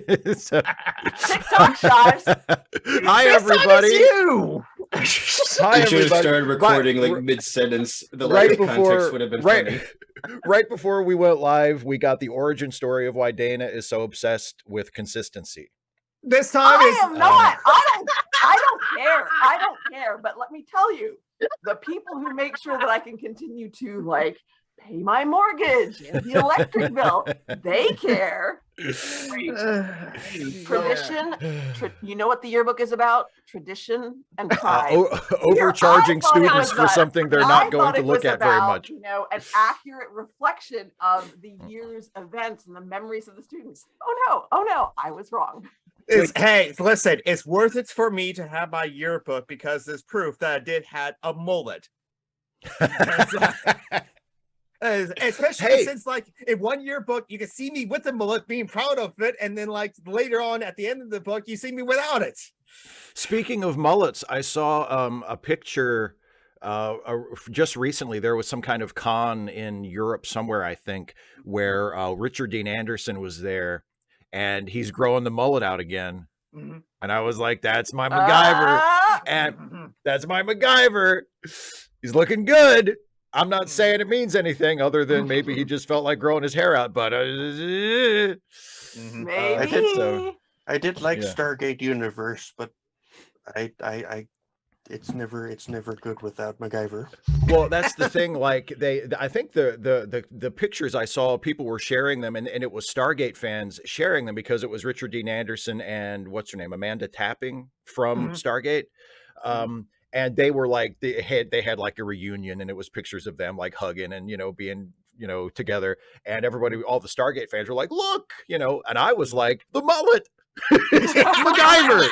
So, TikTok Shives. hi everybody. You. Hi You should have everybody. started recording Right- like mid-sentence. The right lack of context before- would have been right- funny. Right before we went live, we got the origin story of why Dana is so obsessed with consistency. This time I am not. I don't care. I don't care. But let me tell you, the people who make sure that I can continue to like pay my mortgage and the electric bill, they care. Tradition. You know what the yearbook is about? Tradition and pride. Overcharging I thought it students was for something they're not going thought to it look was at very about, much. You know, an accurate reflection of the year's events and the memories of the students. Oh no, I was wrong. Hey, listen, it's worth it for me to have my yearbook because there's proof that I did had a mullet. Especially since, like, in one yearbook, you can see me with the mullet, being proud of it, and then, like, later on at the end of the book, you see me without it. Speaking of mullets, I saw a picture just recently. There was some kind of con in Europe somewhere, I think, where Richard Dean Anderson was there, and he's growing the mullet out again. Mm-hmm. And I was like, that's my MacGyver. And that's my MacGyver. He's looking good. I'm not saying it means anything other than maybe he just felt like growing his hair out, but Maybe. I did like Yeah. Stargate Universe, but it's never good without MacGyver. Well, that's the thing. Like I think the pictures I saw, people were sharing them, and it was Stargate fans sharing them because it was Richard Dean Anderson and what's her name, Amanda Tapping from Stargate. And they were like, they had like a reunion, and it was pictures of them like hugging and, you know, being, you know, together. And everybody, all the Stargate fans were like, look, you know, and I was like, the mullet. MacGyver.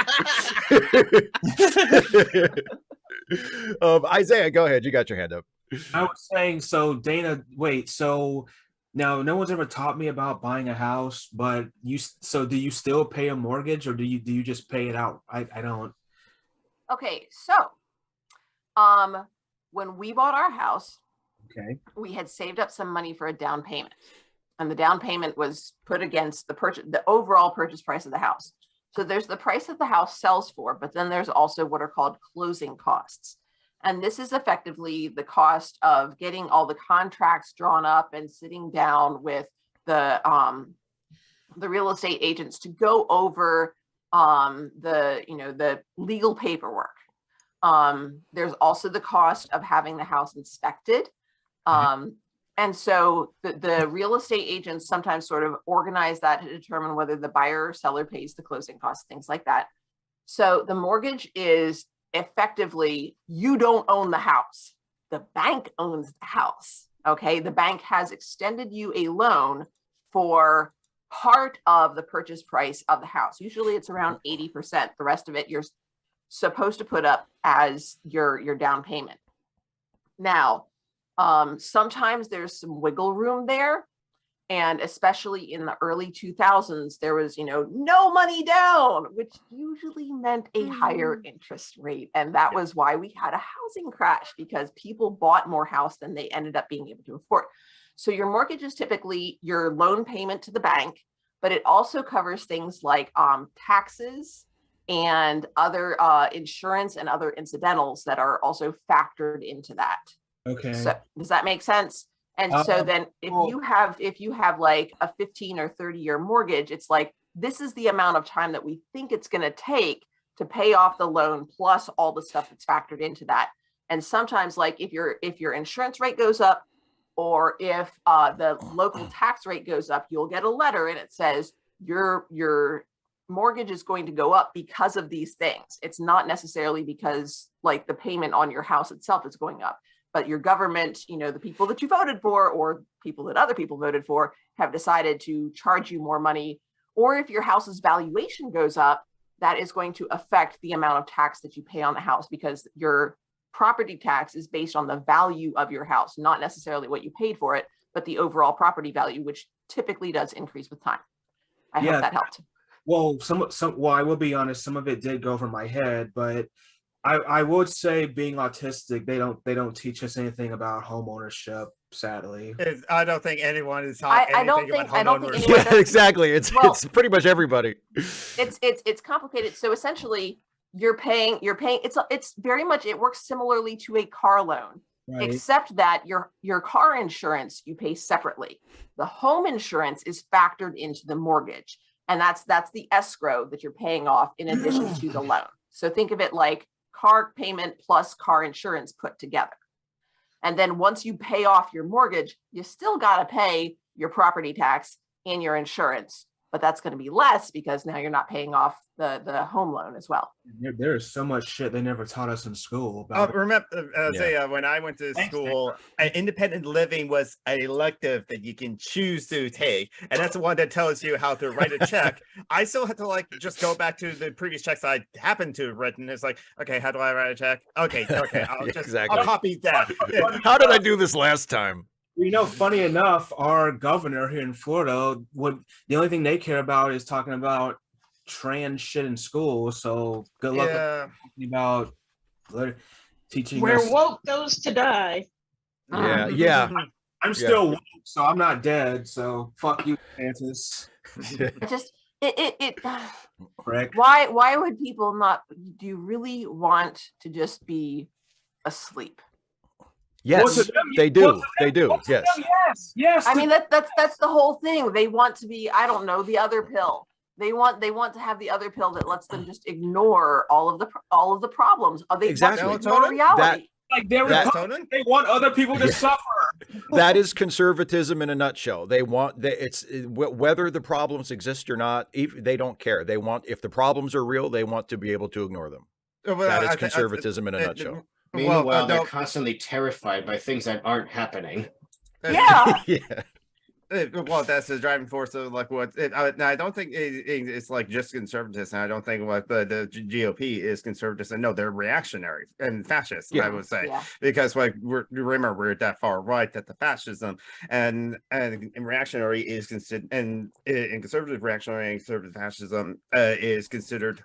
Isaiah, go ahead. You got your hand up. I was saying, so Dana, wait, so now no one's ever taught me about buying a house, but so do you still pay a mortgage, or do you just pay it out? I don't. Okay, so when we bought our house, Okay. we had saved up some money for a down payment, and the down payment was put against the overall purchase price of the house. So there's the price that the house sells for, but then there's also what are called closing costs. And this is effectively the cost of getting all the contracts drawn up and sitting down with the real estate agents to go over the legal paperwork. There's also the cost of having the house inspected. And so the real estate agents sometimes sort of organize that to determine whether the buyer or seller pays the closing costs, things like that. So the mortgage is effectively, you don't own the house. The bank owns the house. Okay. The bank has extended you a loan for part of the purchase price of the house. Usually it's around 80%. The rest of it you're supposed to put up as your down payment. Now, sometimes there's some wiggle room there. And especially in the early 2000s, there was, no money down, which usually meant a higher interest rate. And that was why we had a housing crash, because people bought more house than they ended up being able to afford. So your mortgage is typically your loan payment to the bank, but it also covers things like taxes and other insurance and other incidentals that are also factored into that. Okay. So does that make sense? And so then if you have like a 15 or 30-year mortgage, it's like, this is the amount of time that we think it's going to take to pay off the loan, plus all the stuff that's factored into that. And sometimes, like if your insurance rate goes up, or if the local tax rate goes up, you'll get a letter and it says your mortgage is going to go up because of these things. It's not necessarily because like the payment on your house itself is going up, but your government, the people that you voted for or people that other people voted for have decided to charge you more money. Or if your house's valuation goes up, that is going to affect the amount of tax that you pay on the house, because your property tax is based on the value of your house, not necessarily what you paid for it, but the overall property value, which typically does increase with time. I hope that helped. Well, well, I will be honest, some of it did go over my head, but I would say, being autistic, they don't teach us anything about home ownership. sadly. I don't think anyone is taught I don't anything think- about I don't think homeowners. anyone- Yeah, exactly. Well- It's pretty much everybody. It's complicated. So essentially, you're paying. It's very much. It works similarly to a car loan, Right. except that your car insurance you pay separately. The home insurance is factored into the mortgage, and that's the escrow that you're paying off in addition to the loan. So think of it like car payment plus car insurance put together. And then once you pay off your mortgage, you still got to pay your property tax and your insurance, but that's going to be less because now you're not paying off the home loan as well. There is so much shit they never taught us in school about. Remember, when I went to Thanks, school, independent living was an elective that you can choose to take, and that's the one that tells you how to write a check. I still had to like just go back to the previous checks I happened to have written. It's like, okay, how do I write a check? Okay, Exactly. I'll copy that. How did I do this last time? You know, funny enough, our governor here in Florida, the only thing they care about is talking about trans shit in school. So good luck talking about teaching Where us. woke goes to die. Yeah. I'm still woke, so I'm not dead. So fuck you, Francis. Correct. Why would people not? Do you really want to just be asleep? Yes, they do. They do. Yes. Yes. I mean that's the whole thing. They want to be, I don't know, the other pill. They want to have the other pill that lets them just ignore all of the problems. They Exactly. want to ignore reality. Like they want other people to suffer. That is conservatism in a nutshell. They want whether the problems exist or not. They don't care. They want, if the problems are real, they want to be able to ignore them. That is conservatism in a nutshell. Meanwhile, they're constantly terrified by things that aren't happening. Yeah. Yeah. Well, that's the driving force of like what. I don't think it's like just conservatism. I don't think like the GOP is conservative. No, they're reactionary and fascist. I would say because like remember we're that far right that the fascism and reactionary is considered and conservative reactionary and conservative fascism is considered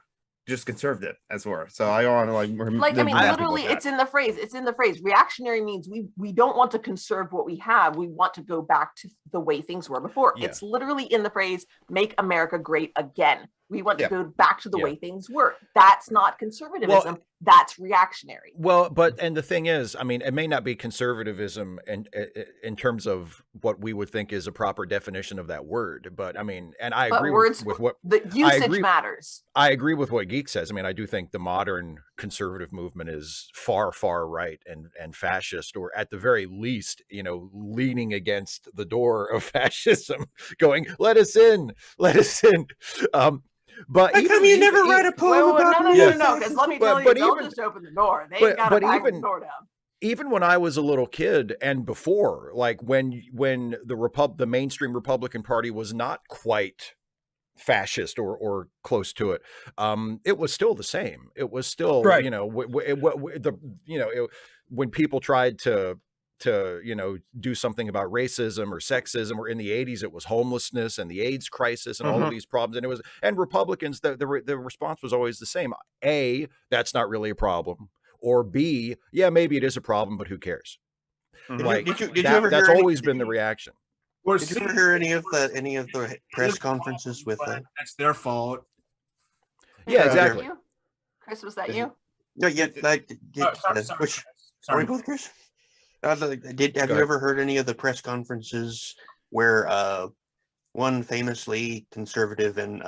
just conservative as well. So I want to like I mean, literally, it's in the phrase. It's in the phrase. Reactionary means we don't want to conserve what we have. We want to go back to the way things were before. Yeah. It's literally in the phrase, make America great again. We want to go back to the way things were. That's not conservatism. Well, that's reactionary. Well, and the thing is, I mean, it may not be conservatism in terms of what we would think is a proper definition of that word, but I mean, and I agree with what the usage matters. I agree with what Geek says. I mean, I do think the modern conservative movement is far right and fascist, or at the very least, you know, leaning against the door of fascism, going, let us in. But how come you never write a poem about no, because let me tell you, they'll just open the door. They ain't got to back the door down. Even when I was a little kid and before, like when the mainstream Republican Party was not quite fascist or close to it, it was still the same. It was still, you know, when people tried to do something about racism or sexism, or in the 80s it was homelessness and the AIDS crisis and all of these problems, and Republicans, the response was always the same: A, that's not really a problem, or B, yeah, maybe it is a problem, but who cares? Like, did you ever that's always been the reaction. Did you ever hear any of the press conferences with that's their fault? Yeah, exactly. Chris, was that you? No, sorry, Chris. Have you ever heard any of the press conferences where one famously conservative and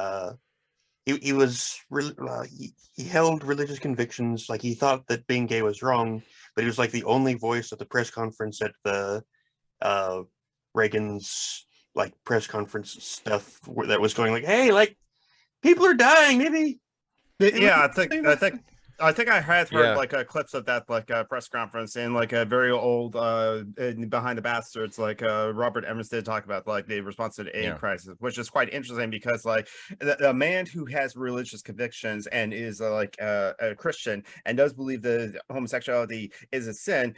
he held religious convictions, like he thought that being gay was wrong, but he was like the only voice at the press conference at the Reagan's like press conference stuff that was going like, hey, like people are dying, maybe. Yeah, I think I had heard like clips of that like press conference in like a very old Behind the Bastards, like Robert Evans did talk about like the response to the AIDS crisis, which is quite interesting because like a man who has religious convictions and is like a Christian and does believe that homosexuality is a sin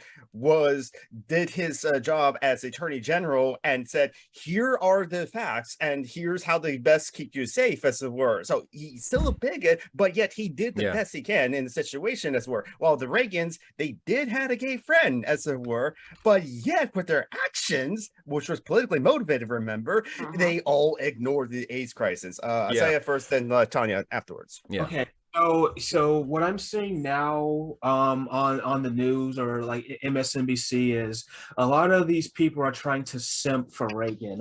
did his job as Attorney General and said, here are the facts and here's how they best keep you safe, as it were. So he's still a bigot, but yet he did the best he can in the situation, as it were. While the Reagans, they did have a gay friend, as it were, but yet with their actions, which was politically motivated, remember, they all ignored the AIDS crisis. I'll say it first, then Tanya afterwards. Yeah. Okay. So what I'm seeing now on the news or like MSNBC is a lot of these people are trying to simp for Reagan.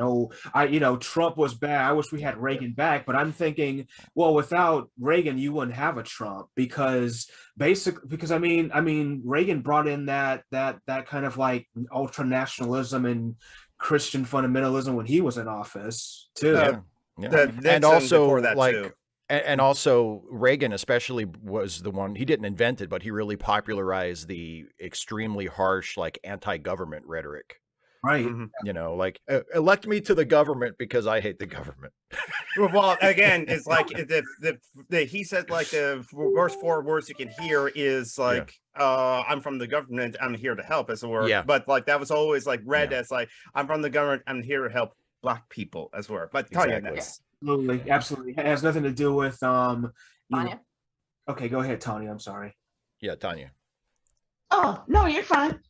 Trump was bad. I wish we had Reagan back. But I'm thinking, well, without Reagan, you wouldn't have a Trump because I mean Reagan brought in that kind of like ultra nationalism and Christian fundamentalism when he was in office too. And also like. And also Reagan especially was the one, he didn't invent it, but he really popularized the extremely harsh, like anti-government rhetoric. Right. You know, like elect me to the government because I hate the government. Well, again, it's like he said like the worst 4 words you can hear is like, I'm from the government, I'm here to help, as it were. Yeah. But like that was always like read as like, I'm from the government, I'm here to help Black people, as it were. But Tanya, next. Absolutely. It has nothing to do with Tanya. Okay, go ahead, Tanya. I'm sorry. Yeah, Tanya. Oh, no, you're fine.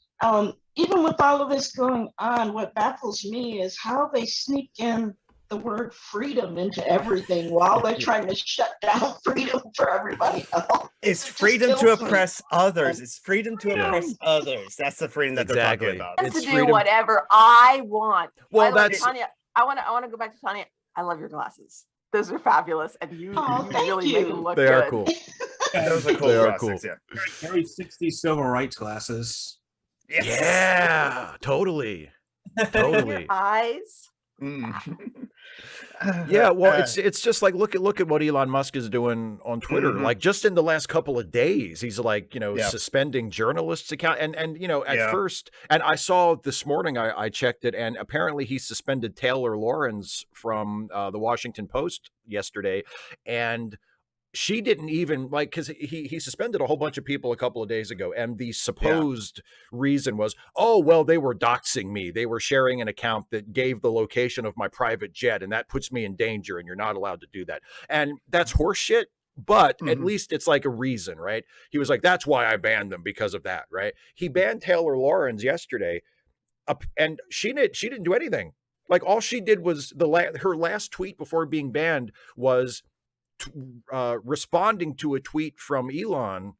Even with all of this going on, what baffles me is how they sneak in the word freedom into everything while they're trying to shut down freedom for everybody else. It's freedom to oppress others. It's freedom to oppress others. That's the freedom that they're talking about. It's to do whatever I want. Well, that's Tanya. I want to go back to Tanya. I love your glasses. Those are fabulous, and you really make them look good. They are cool. Those are cool. They are cool. Yeah. Very 60s civil rights glasses. Yes. Yeah, totally. Totally. Your eyes. Yeah, well, it's just like look at what Elon Musk is doing on Twitter. Like just in the last couple of days, he's like, suspending journalists' account and at first, and I saw this morning, I checked it, and apparently he suspended Taylor Lorenz from the Washington Post yesterday, and she didn't even because he suspended a whole bunch of people a couple of days ago. And the supposed reason was, oh, well, they were doxing me. They were sharing an account that gave the location of my private jet. And that puts me in danger. And you're not allowed to do that. And that's horseshit. But at least it's like a reason, right? He was like, that's why I banned them because of that. Right. He banned Taylor Lorenz yesterday. And she didn't do anything. Like all she did was her last tweet before being banned was responding to a tweet from Elon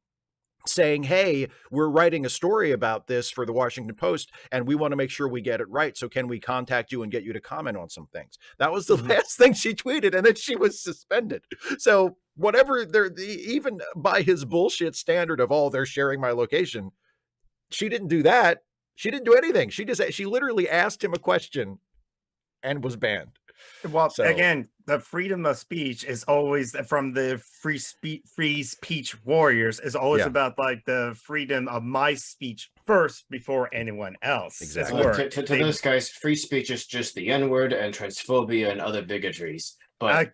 saying, hey, we're writing a story about this for the Washington Post and we want to make sure we get it right. So can we contact you and get you to comment on some things? That was the last thing she tweeted, and then she was suspended. So whatever even by his bullshit standard of, oh, they're sharing my location, she didn't do that. She didn't do anything. She literally asked him a question and was banned. Well, again, the freedom of speech is always from the free speech warriors is always about like the freedom of my speech first before anyone else. Exactly. To those guys, free speech is just the N-word and transphobia and other bigotries. But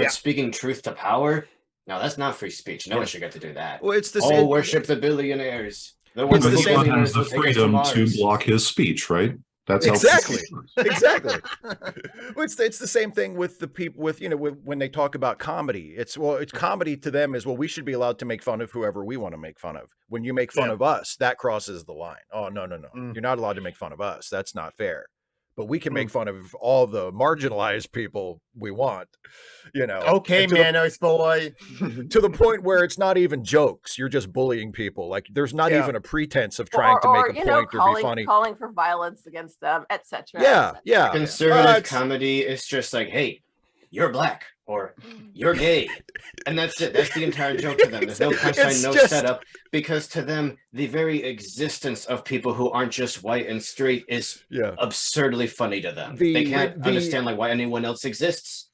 speaking truth to power, no, that's not free speech. No one should get to do that. Well, it's the same. Worship the billionaires. But he has the freedom to block his speech, right? That's exactly. Well, it's the same thing with the people when they talk about comedy. It's comedy to them is, well, we should be allowed to make fun of whoever we want to make fun of. When you make fun of us, that crosses the line. Oh, no. You're not allowed to make fun of us. That's not fair. But we can make fun of all the marginalized people we want, Okay, man, boy. To the point where it's not even jokes. You're just bullying people. Like there's not even a pretense of trying to make a point or be funny. Calling for violence against them, etc. Yeah. Conservative comedy is just like, hey, you're black or you're gay. And that's it. That's the entire joke to them. There's no punchline, no setup. Because to them, the very existence of people who aren't just white and straight is absurdly funny to them. They can't understand like why anyone else exists.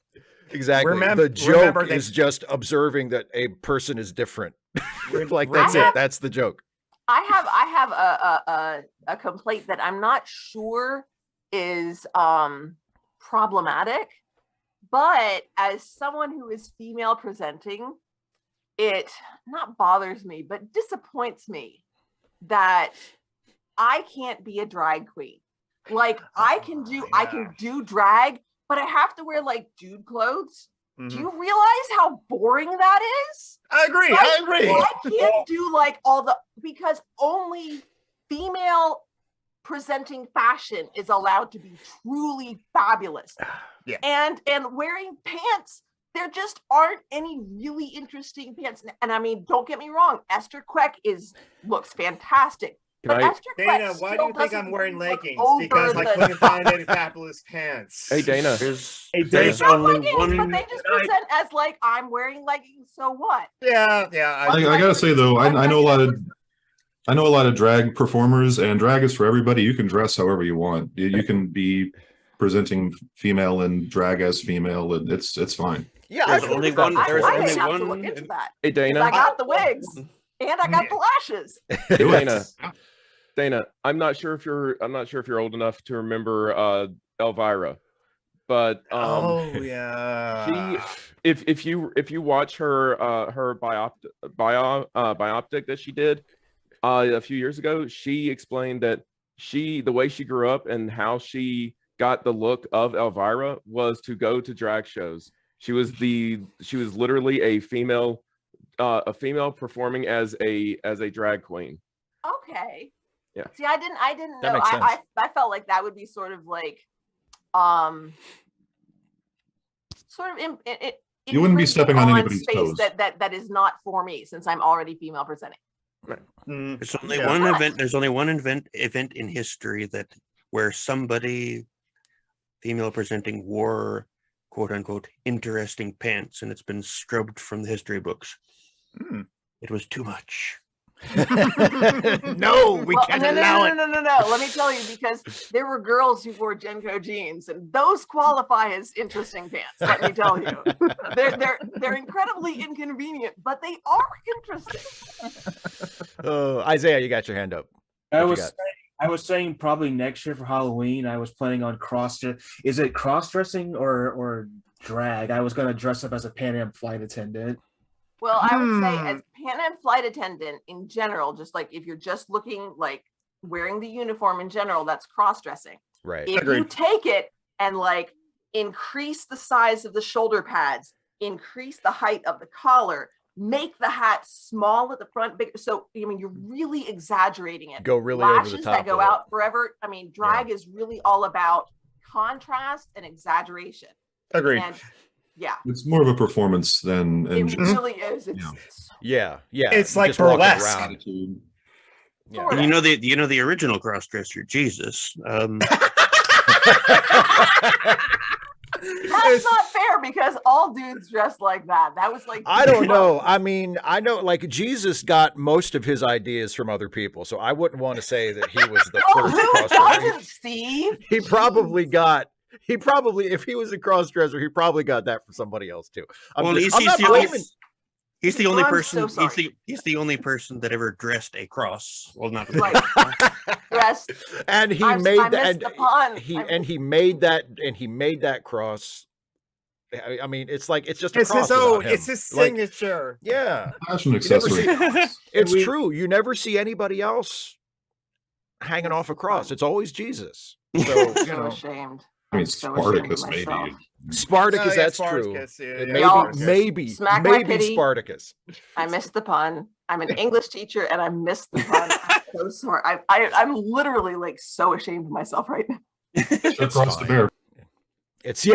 Exactly. The joke is just observing that a person is different. Like that's it. That's the joke. I have a complaint that I'm not sure is problematic, but as someone who is female presenting, it not bothers me, but disappoints me that I can't be a drag queen. Like I can do drag, but I have to wear like dude clothes. Do you realize how boring that is? I agree. I agree. I can't do like all the, because only female presenting fashion is allowed to be truly fabulous. Yeah. And wearing pants, there just aren't any really interesting pants. And I mean, don't get me wrong, Esther Queck looks fantastic. But Esther Dana, Queck why do you think I'm doesn't wearing look leggings? over Because I couldn't find any fabulous pants. Hey Dana, There's There's only leggings, one. but they just present as like, I'm wearing leggings, so what? Yeah. I gotta say though, I know a lot of drag performers, and drag is for everybody. You can dress however you want. You can be presenting female and drag as female, and it's fine. Yeah, There's only one. There's I only didn't have to look one. into that. hey Dana, I got the wigs and I got the lashes. Dana, I'm not sure if you're old enough to remember Elvira, but yeah. if you watch her bioptic that she did a few years ago, she explained that the way she grew up and how she got the look of Elvira was to go to drag shows. She was literally a female performing as a drag queen. Okay. Yeah. See, I didn't That know. makes sense. I felt like that would be sort of like, You wouldn't be stepping on anybody's space toes. that is not for me, since I'm already female presenting. There's only one event. There's only one event in history where somebody female presenting wore quote unquote interesting pants, and it's been scrubbed from the history books. It was too much. No, we can't allow it. No. Let me tell you, because there were girls who wore Genko jeans, and those qualify as interesting pants. Let me tell you, they're incredibly inconvenient, but they are interesting. Isaiah, you got your hand up. I was saying probably next year for Halloween, I was planning on is it cross-dressing or drag? I was going to dress up as a Pan Am flight attendant. Well, I would say as Pan Am flight attendant in general, just like if you're just looking like wearing the uniform in general, that's cross-dressing. Right. If you take it and like increase the size of the shoulder pads, increase the height of the collar, make the hat small at the front, big. So, I mean, you're really exaggerating it. Go really Lashes over the top that go with it. out forever. I mean, drag is really all about contrast and exaggeration. Agreed. And yeah, It's more of a performance than it just really is. Yeah. It's like just walking burlesque. around. attitude. Yeah. And you know the original cross-dresser, Jesus. That's not fair, because all dudes dress like that. That was like, I don't know. I mean, I know like Jesus got most of his ideas from other people, so I wouldn't want to say that he was the oh, first who cross-dresser. doesn't, Steve? He probably, if he was a cross-dresser, he probably got that from somebody else too. I'm not blaming. He's the only I'm person. so he's the only person that ever dressed a cross. Well, not Right. Dressed. And he I made missed the pun. he made that cross. I mean, it's like it's just a It's cross his own. without him. It's his Like, signature. yeah, Fashion You never accessory. it's true. You never see anybody else hanging off a cross. It's always Jesus. So I'm you so know, ashamed. I mean, I'm so ashamed of Spartacus maybe. myself. Spartacus. Oh, yeah, That's Spartacus, true. yeah, It yeah, Y'all, maybe smack my maybe pity. Spartacus. I missed the pun. I'm an English teacher and I missed the pun. I'm so sorry. I'm literally like so ashamed of myself right now. It's across the bear. It's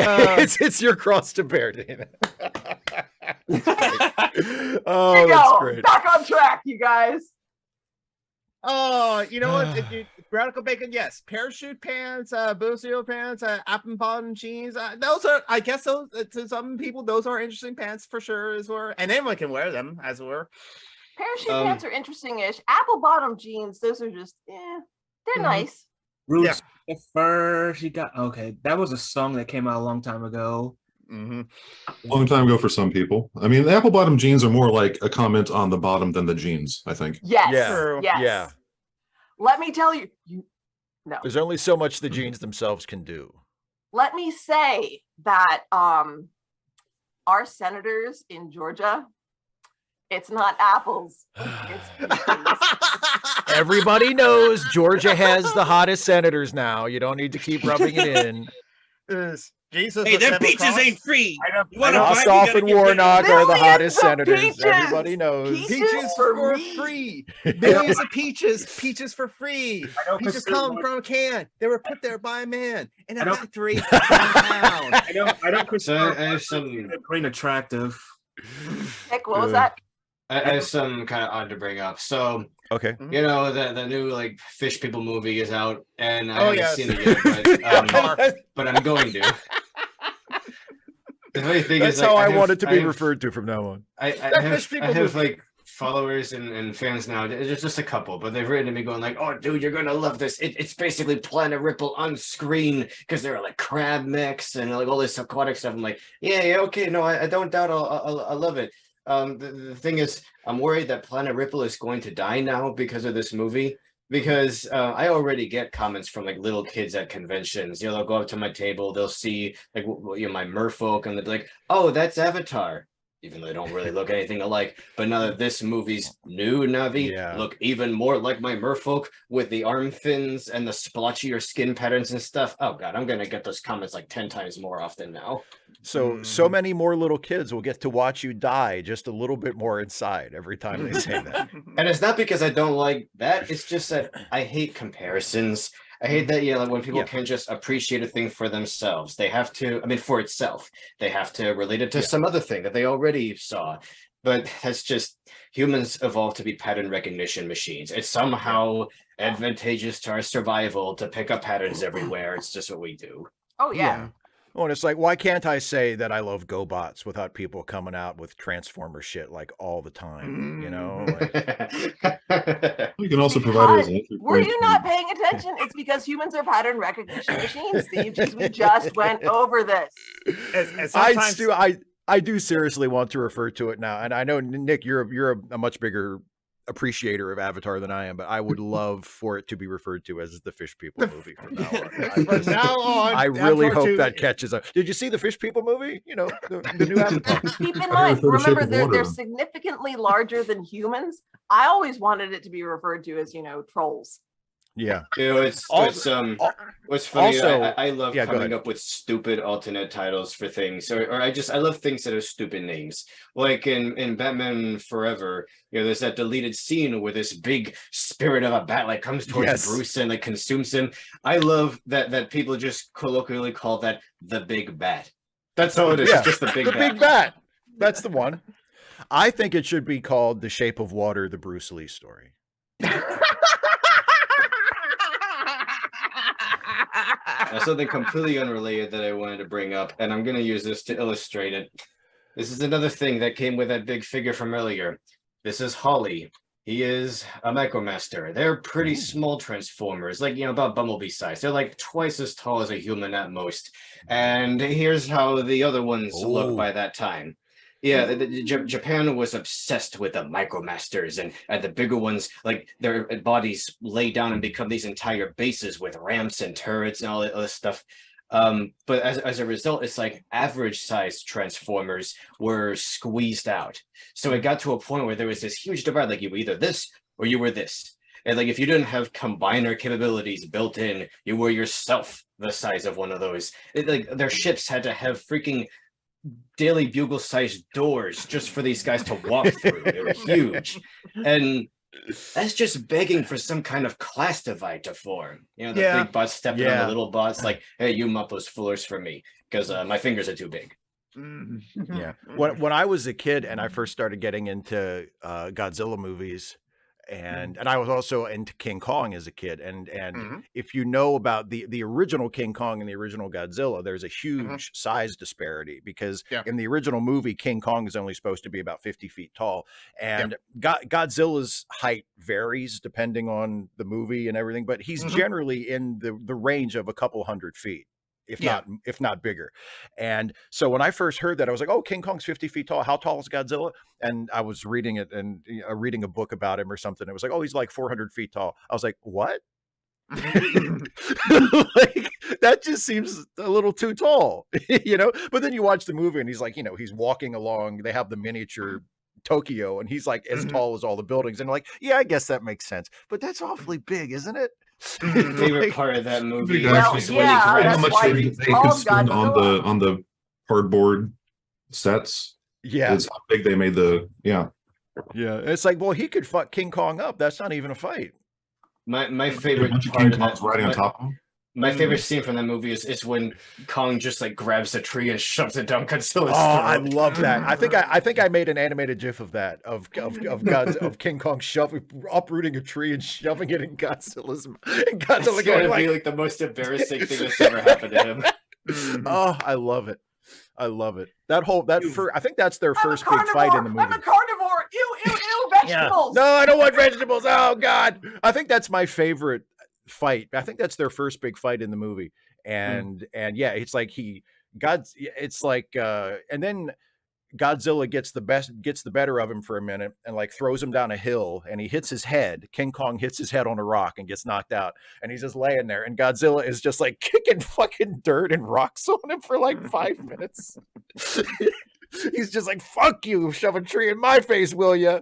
it's your cross to bear, Dana. Oh, Here we that's go. great. Back on track, you guys. Oh, you know what? Radical bacon, yes. Parachute pants, Booster pants, apple bottom jeans. Those are, I guess, those to some people, those are interesting pants for sure, as well. And anyone can wear them, as it were. Parachute pants are interesting-ish. Apple bottom jeans, those are just, they're nice. Roots the fur. She got okay. That was a song that came out a long time ago. Long time ago for some people. I mean, the apple bottom jeans are more like a comment on the bottom than the jeans, I think. Yes. Yeah. Yes. Yeah. Let me tell you, no. There's only so much the jeans themselves can do. Let me say that our senators in Georgia, it's not apples. It's peaches. Everybody knows Georgia has the hottest senators now. You don't need to keep rubbing it in. Jesus. Hey, was them never peaches crossed. ain't free. I know- You wanna I know. buy- you Ossoff gotta and give me Warnock are the Millions hottest of senators. peaches. Everybody knows. Peaches for free. Millions of peaches for free. I know, Peaches 'cause come from a can. They were put there by a man in I a know- factory downtown. I don't So consider I have some green attractive. Nick, what was that? I have some kind of odd to bring up. So Okay. you know the new like Fish People movie is out, and I Oh, haven't yes. seen it yet, but I'm going to. The funny thing That's is, how like, I want it to be have- referred to from now on. I Fish People have movie. like followers and fans now. There's just a couple, but they've written to me going like, "Oh, dude, you're gonna love this. It's basically Planet Ripple on screen because there are like crab mechs and like all this aquatic stuff." I'm like, yeah, okay, no, I don't doubt I'll love it. The thing is, I'm worried that Planet Ripple is going to die now because of this movie. Because I already get comments from like little kids at conventions. You know, they'll go up to my table, they'll see like my merfolk, and they'll be like, "Oh, that's Avatar," even though they don't really look anything alike. But now that this movie's new Navi look even more like my merfolk with the arm fins and the splotchier skin patterns and stuff. Oh god, I'm gonna get those comments like 10 times more often now. So many more little kids will get to watch you die just a little bit more inside every time they say that. And it's not because I don't like that. It's just that I hate comparisons. I hate that, like when people can't just appreciate a thing for themselves. They have to, for itself. They have to relate it to some other thing that they already saw. But that's just, humans evolved to be pattern recognition machines. It's somehow advantageous to our survival to pick up patterns everywhere. It's just what we do. Oh, yeah. Oh, and it's like, why can't I say that I love GoBots without people coming out with Transformer shit like all the time? You know, You can also provide it as an entry Were point you to- not paying attention? It's because humans are pattern recognition machines, Steve. We just went over this. And sometimes I do seriously want to refer to it now, and I know Nick, you're a much bigger appreciator of Avatar than I am, but I would love for it to be referred to as the Fish People movie from now on. From now on, I really Avatar hope 2 that catches up. Did you see the Fish People movie? You know, the new Avatar. Keep in I mind, refer to Shape remember of they're Water. significantly larger than humans. I always wanted it to be referred to as, trolls. Yeah. It's what's funny. Also, I love yeah, go coming ahead. up with stupid alternate titles for things, or I love things that are stupid names. Like in Batman Forever, there's that deleted scene where this big spirit of a bat like comes towards Yes. Bruce and like consumes him. I love that people just colloquially call that the Big Bat. That's all it is. Yeah, It's just the Big the Bat. Big Bat. That's the one. I think it should be called The Shape of Water, the Bruce Lee story. Now, something completely unrelated that I wanted to bring up, and I'm going to use this to illustrate it. This is another thing that came with that big figure from earlier. This is Holly. He is a Micromaster. They're pretty small Transformers, like, about Bumblebee size. They're like twice as tall as a human at most. And here's how the other ones look by that time. Yeah, Japan was obsessed with the Micromasters, and the bigger ones, like their bodies lay down and become these entire bases with ramps and turrets and all that other stuff. But as a result, it's like average sized Transformers were squeezed out. So it got to a point where there was this huge divide, like you were either this or you were this. And like if you didn't have combiner capabilities built in, you were yourself the size of one of those. Like their ships had to have freaking Daily Bugle sized doors just for these guys to walk through. They were huge. And that's just begging for some kind of class divide to form. The big bots stepping on the little bots, like, hey, you mop those floors for me because my fingers are too big. Yeah. When I was a kid and I first started getting into Godzilla movies, and I was also into King Kong as a kid, and if you know about the original King Kong and the original Godzilla, there's a huge size disparity because in the original movie, King Kong is only supposed to be about 50 feet tall, and Godzilla's height varies depending on the movie and everything, but he's generally in the range of a couple hundred feet. If not bigger. And so when I first heard that, I was like, oh, King Kong's 50 feet tall. How tall is Godzilla? And I was reading it and reading a book about him or something. It was like, oh, he's like 400 feet tall. I was like, what? Like, that just seems a little too tall, but then you watch the movie and he's like, he's walking along. They have the miniature Tokyo and he's like as tall as all the buildings. And like, yeah, I guess that makes sense, but that's awfully big, isn't it? Favorite part of that movie Well, is when he yeah, how grabs much why they it's could called spend Godzilla. on the cardboard sets. Yeah. It's how big they made the Yeah. It's like, well, he could fuck King Kong up. That's not even a fight. My a favorite bunch of part King of that Kongs riding on top of them. my favorite scene from that movie is when Kong just like grabs a tree and shoves it down Godzilla's Oh, I throat. love that. I think I made an animated GIF of that of King Kong uprooting a tree and shoving it in Godzilla's. And Godzilla It's going gotta like, be like the most embarrassing thing that's ever happened to him. oh, I love it. I love it. I think that's their I'm a first big fight in carnivore. the movie. I'm a carnivore. Ew, vegetables. No, I don't want vegetables. Oh God. I think that's my favorite fight. I think that's their first big fight in the movie. And yeah, it's like and then Godzilla gets the better of him for a minute and like throws him down a hill and he hits his head. King Kong hits his head on a rock and gets knocked out. And he's just laying there. And Godzilla is just like kicking fucking dirt and rocks on him for like 5 minutes. He's just like, fuck you, shove a tree in my face, will ya?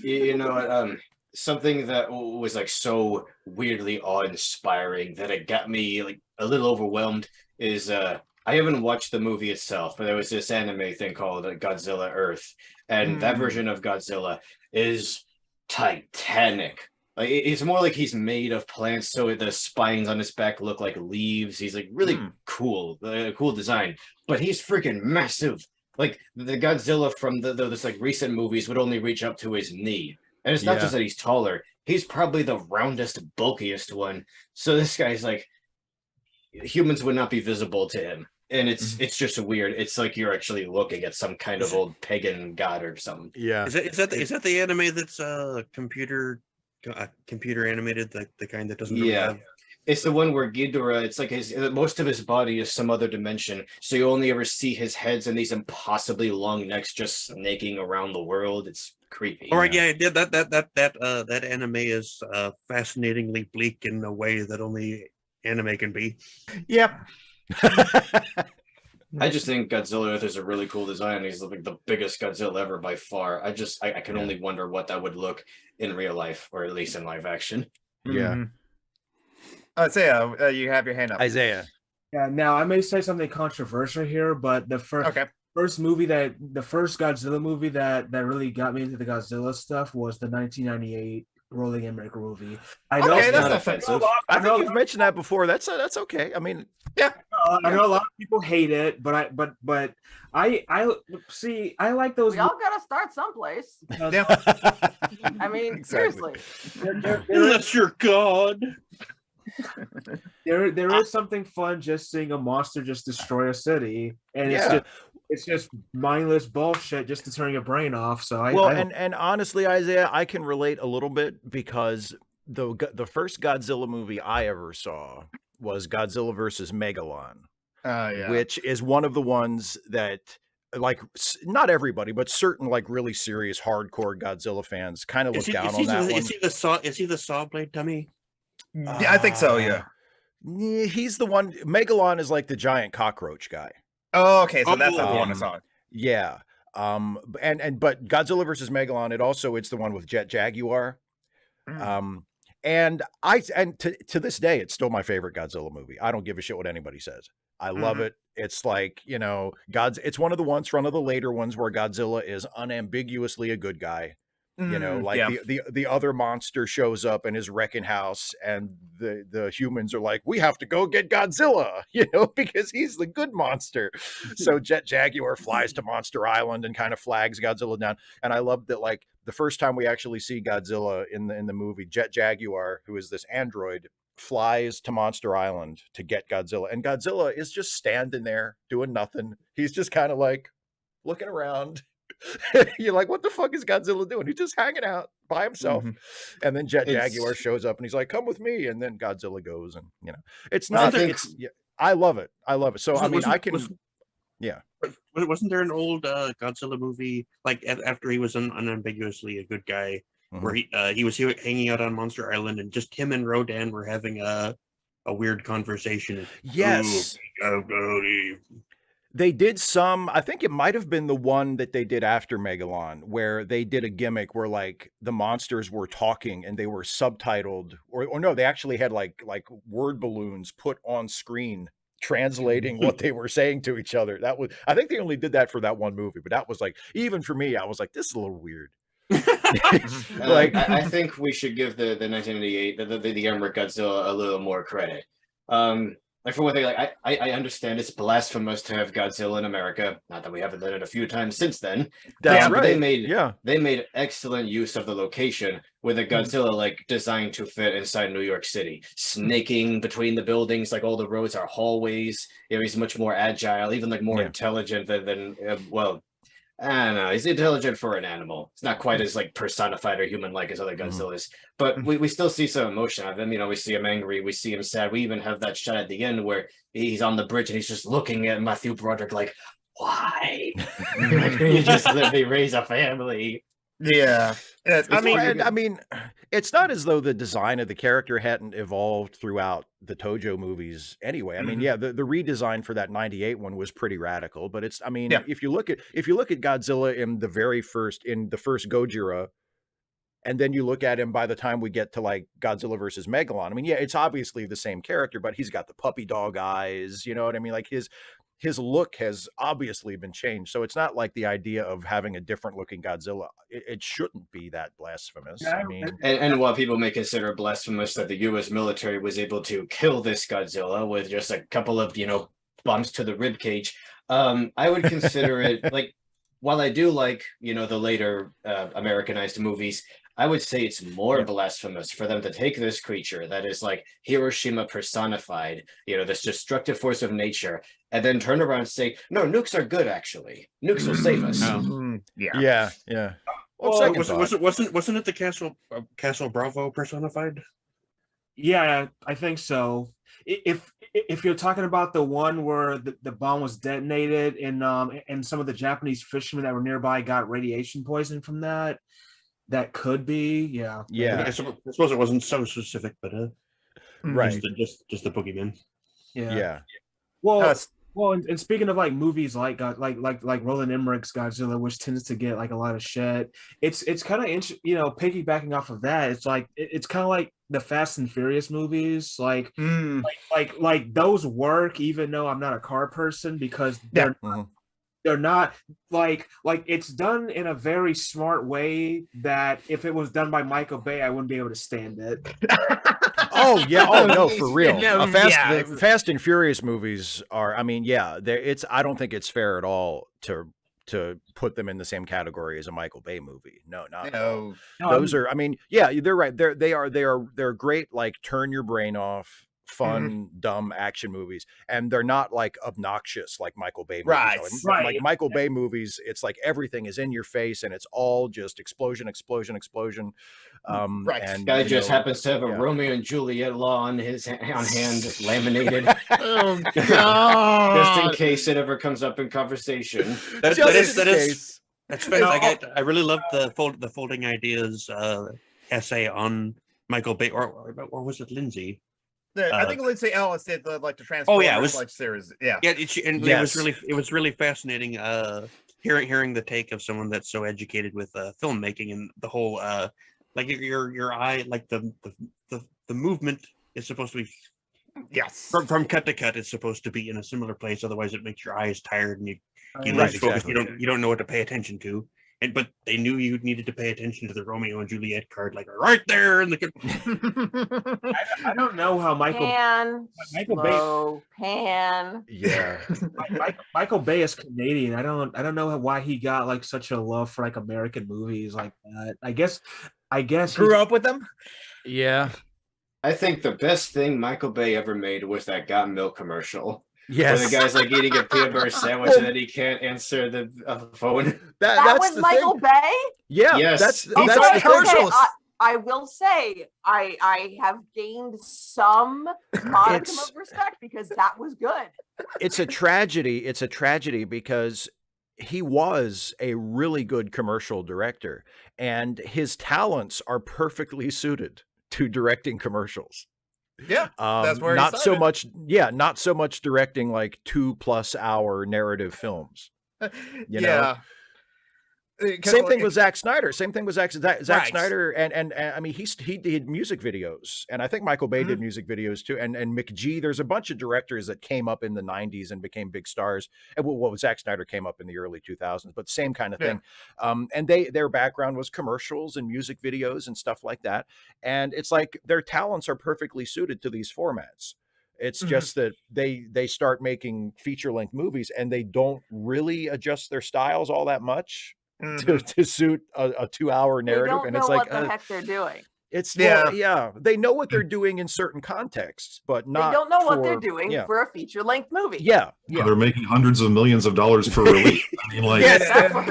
You know what? Something that was like so weirdly awe-inspiring that it got me like a little overwhelmed is I haven't watched the movie itself, but there was this anime thing called Godzilla Earth, and that version of Godzilla is titanic. Like it's more like he's made of plants, so the spines on his back look like leaves. He's like really cool, cool design, but he's freaking massive. Like the Godzilla from those like recent movies would only reach up to his knee. And it's not just that he's taller, he's probably the roundest, bulkiest one. So this guy's like, humans would not be visible to him. And it's just weird. It's like you're actually looking at some kind of old pagan god or something. Yeah. Is that the anime that's computer animated, the kind that doesn't really have... It's the one where Ghidorah, it's like most of his body is some other dimension. So you only ever see his heads and these impossibly long necks just snaking around the world. It's creepy. All right, yeah, that anime is fascinatingly bleak in a way that only anime can be. Yep. I just think Godzilla Earth is a really cool design. He's like the biggest Godzilla ever by far. I can only wonder what that would look in real life, or at least in live action. Yeah. Isaiah, you have your hand up. Isaiah. Yeah, now I may say something controversial here, but the first Godzilla movie that really got me into the Godzilla stuff was the 1998 Rolling in Maker movie. I know that's not offensive. I think you've mentioned that before. That's okay. I mean, yeah, I know a lot of people hate it, but I see. I like those. We all gotta start someplace. I mean, seriously. Unless you're God. There is something fun just seeing a monster just destroy a city, and it's just mindless bullshit just to turn your brain off. So and honestly, Isaiah, I can relate a little bit because the first Godzilla movie I ever saw was Godzilla versus Megalon, which is one of the ones that, like, not everybody, but certain like really serious hardcore Godzilla fans kind of look down on that one. Is he the saw blade dummy? Yeah, I think so. Yeah, he's the one. Megalon is like the giant cockroach guy. Oh, okay, so that's not the one I saw. Yeah, but Godzilla versus Megalon, it's the one with Jet Jaguar. And to this day, it's still my favorite Godzilla movie. I don't give a shit what anybody says. I love it. It's like, it's one of the ones, one of the later ones where Godzilla is unambiguously a good guy. The other monster shows up in his wrecking house and the humans are like, we have to go get Godzilla, because he's the good monster. So Jet Jaguar flies to Monster Island and kind of flags Godzilla down. And I love that, like, the first time we actually see Godzilla in the movie, Jet Jaguar, who is this android, flies to Monster Island to get Godzilla. And Godzilla is just standing there doing nothing. He's just kind of like looking around. You're like, what the fuck is Godzilla doing? He's just hanging out by himself. And then Jet Jaguar shows up and he's like, come with me. And then Godzilla goes, and it's not, I love it. So wasn't there an old Godzilla movie, like after he was unambiguously a good guy, where he was hanging out on Monster Island and just him and Rodan were having a weird conversation? Yes. They did some, I think it might have been the one that they did after Megalon, where they did a gimmick where like the monsters were talking and they were subtitled, or no, they actually had like word balloons put on screen translating what they were saying to each other. That was, I think they only did that for that one movie, but that was like, even for me, I was like, this is a little weird. Like I think we should give the 1988 the Emmerich Godzilla a little more credit. Like for one thing, like I understand it's blasphemous to have Godzilla in America. Not that we haven't done it a few times since then. That's right. They made excellent use of the location with a Godzilla like designed to fit inside New York City, snaking between the buildings. Like all the roads are hallways. You know, he's much more agile, even like more intelligent than well. I don't know. He's intelligent for an animal. It's not quite as like personified or human-like as other Godzillas, but we still see some emotion out of him. You know, we see him angry, we see him sad. We even have that shot at the end where he's on the bridge and he's just looking at Matthew Broderick like, why? You just they raise a family. Yeah. I mean, it's not as though the design of the character hadn't evolved throughout the Tojo movies anyway. I mean, yeah, the redesign for that 98 one was pretty radical, but it's, I mean, if you look at Godzilla in the first Gojira, and then you look at him by the time we get to like Godzilla versus Megalon, I mean, yeah, it's obviously the same character, but he's got the puppy dog eyes, you know what I mean? Like his look has obviously been changed. So it's not like the idea of having a different looking Godzilla. It shouldn't be that blasphemous. I mean, and while people may consider blasphemous that the U.S. military was able to kill this Godzilla with just a couple of, you know, bumps to the rib cage, I would consider it like, while I do like, you know, the later Americanized movies, I would say it's more blasphemous for them to take this creature that is like Hiroshima personified, you know, this destructive force of nature, and then turn around and say, no, nukes are good, actually. Nukes will save us. Yeah. Well, wasn't it the Castle Bravo personified? Yeah, I think so. If you're talking about the one where the bomb was detonated and some of the Japanese fishermen that were nearby got radiation poisoning from that, that could be, yeah. I suppose it wasn't so specific, but right, just the boogeyman. Yeah. Well, and speaking of like movies like Roland Emmerich's Godzilla, which tends to get like a lot of shit, it's kind of you know, piggybacking off of that, it's like it's kind of like the Fast and Furious movies, like those work even though I'm not a car person, because they're not like it's done in a very smart way that if it was done by Michael Bay, I wouldn't be able to stand it. Oh yeah, oh no, for real. The Fast and Furious movies are, I mean, yeah, I don't think it's fair at all to put them in the same category as a Michael Bay movie. No, not at all. Those are, I mean, yeah, they're right. They're great, like turn your brain off, fun, dumb action movies, and they're not like obnoxious like Michael Bay movies. Right. Like Michael Bay movies, it's like everything is in your face and it's all just explosion. And guy just happens to have a Romeo and Juliet law on hand laminated. Oh God! Just in case it ever comes up in conversation. That's I really love the Folding Ideas essay on Michael Bay, or was it Lindsay? I think Lindsay Ellis did the Transformers series. It was really fascinating hearing the take of someone that's so educated with filmmaking and the whole like your eye, like the movement is supposed to be from cut to cut is supposed to be in a similar place, otherwise it makes your eyes tired and you lose focus. You don't know what to pay attention to. But they knew you needed to pay attention to the Romeo and Juliet card, like right there in the. I don't know how Michael Bay. Yeah. Michael Bay is Canadian. I don't know why he got like such a love for like American movies like that. I guess grew up with them. Yeah. I think the best thing Michael Bay ever made was that Got Milk commercial. Yes. Where the guy's like eating a peanut butter sandwich and then he can't answer the phone. That was Michael Bay? Yeah. Yes. That's the commercials. I will say I have gained some modicum of respect because that was good. It's a tragedy. It's a tragedy because he was a really good commercial director and his talents are perfectly suited to directing commercials. Yeah, that's where not so much. Yeah, not so much directing like 2+ hour narrative films. You know? Same thing with Zack Snyder. Same thing with Zack Snyder, and I mean he did music videos, and I think Michael Bay did music videos too, and McGee. There's a bunch of directors that came up in the '90s and became big stars, and well, Zack Snyder came up in the early 2000s, but same kind of thing. And their background was commercials and music videos and stuff like that, and it's like their talents are perfectly suited to these formats. It's just that they start making feature-length movies and they don't really adjust their styles all that much to suit a 2-hour narrative. They don't and know it's like what the heck they're doing. It's they know what they're doing in certain contexts, but not they don't know what they're doing for a feature-length movie. They're making hundreds of millions of dollars for release. I mean, like, that's what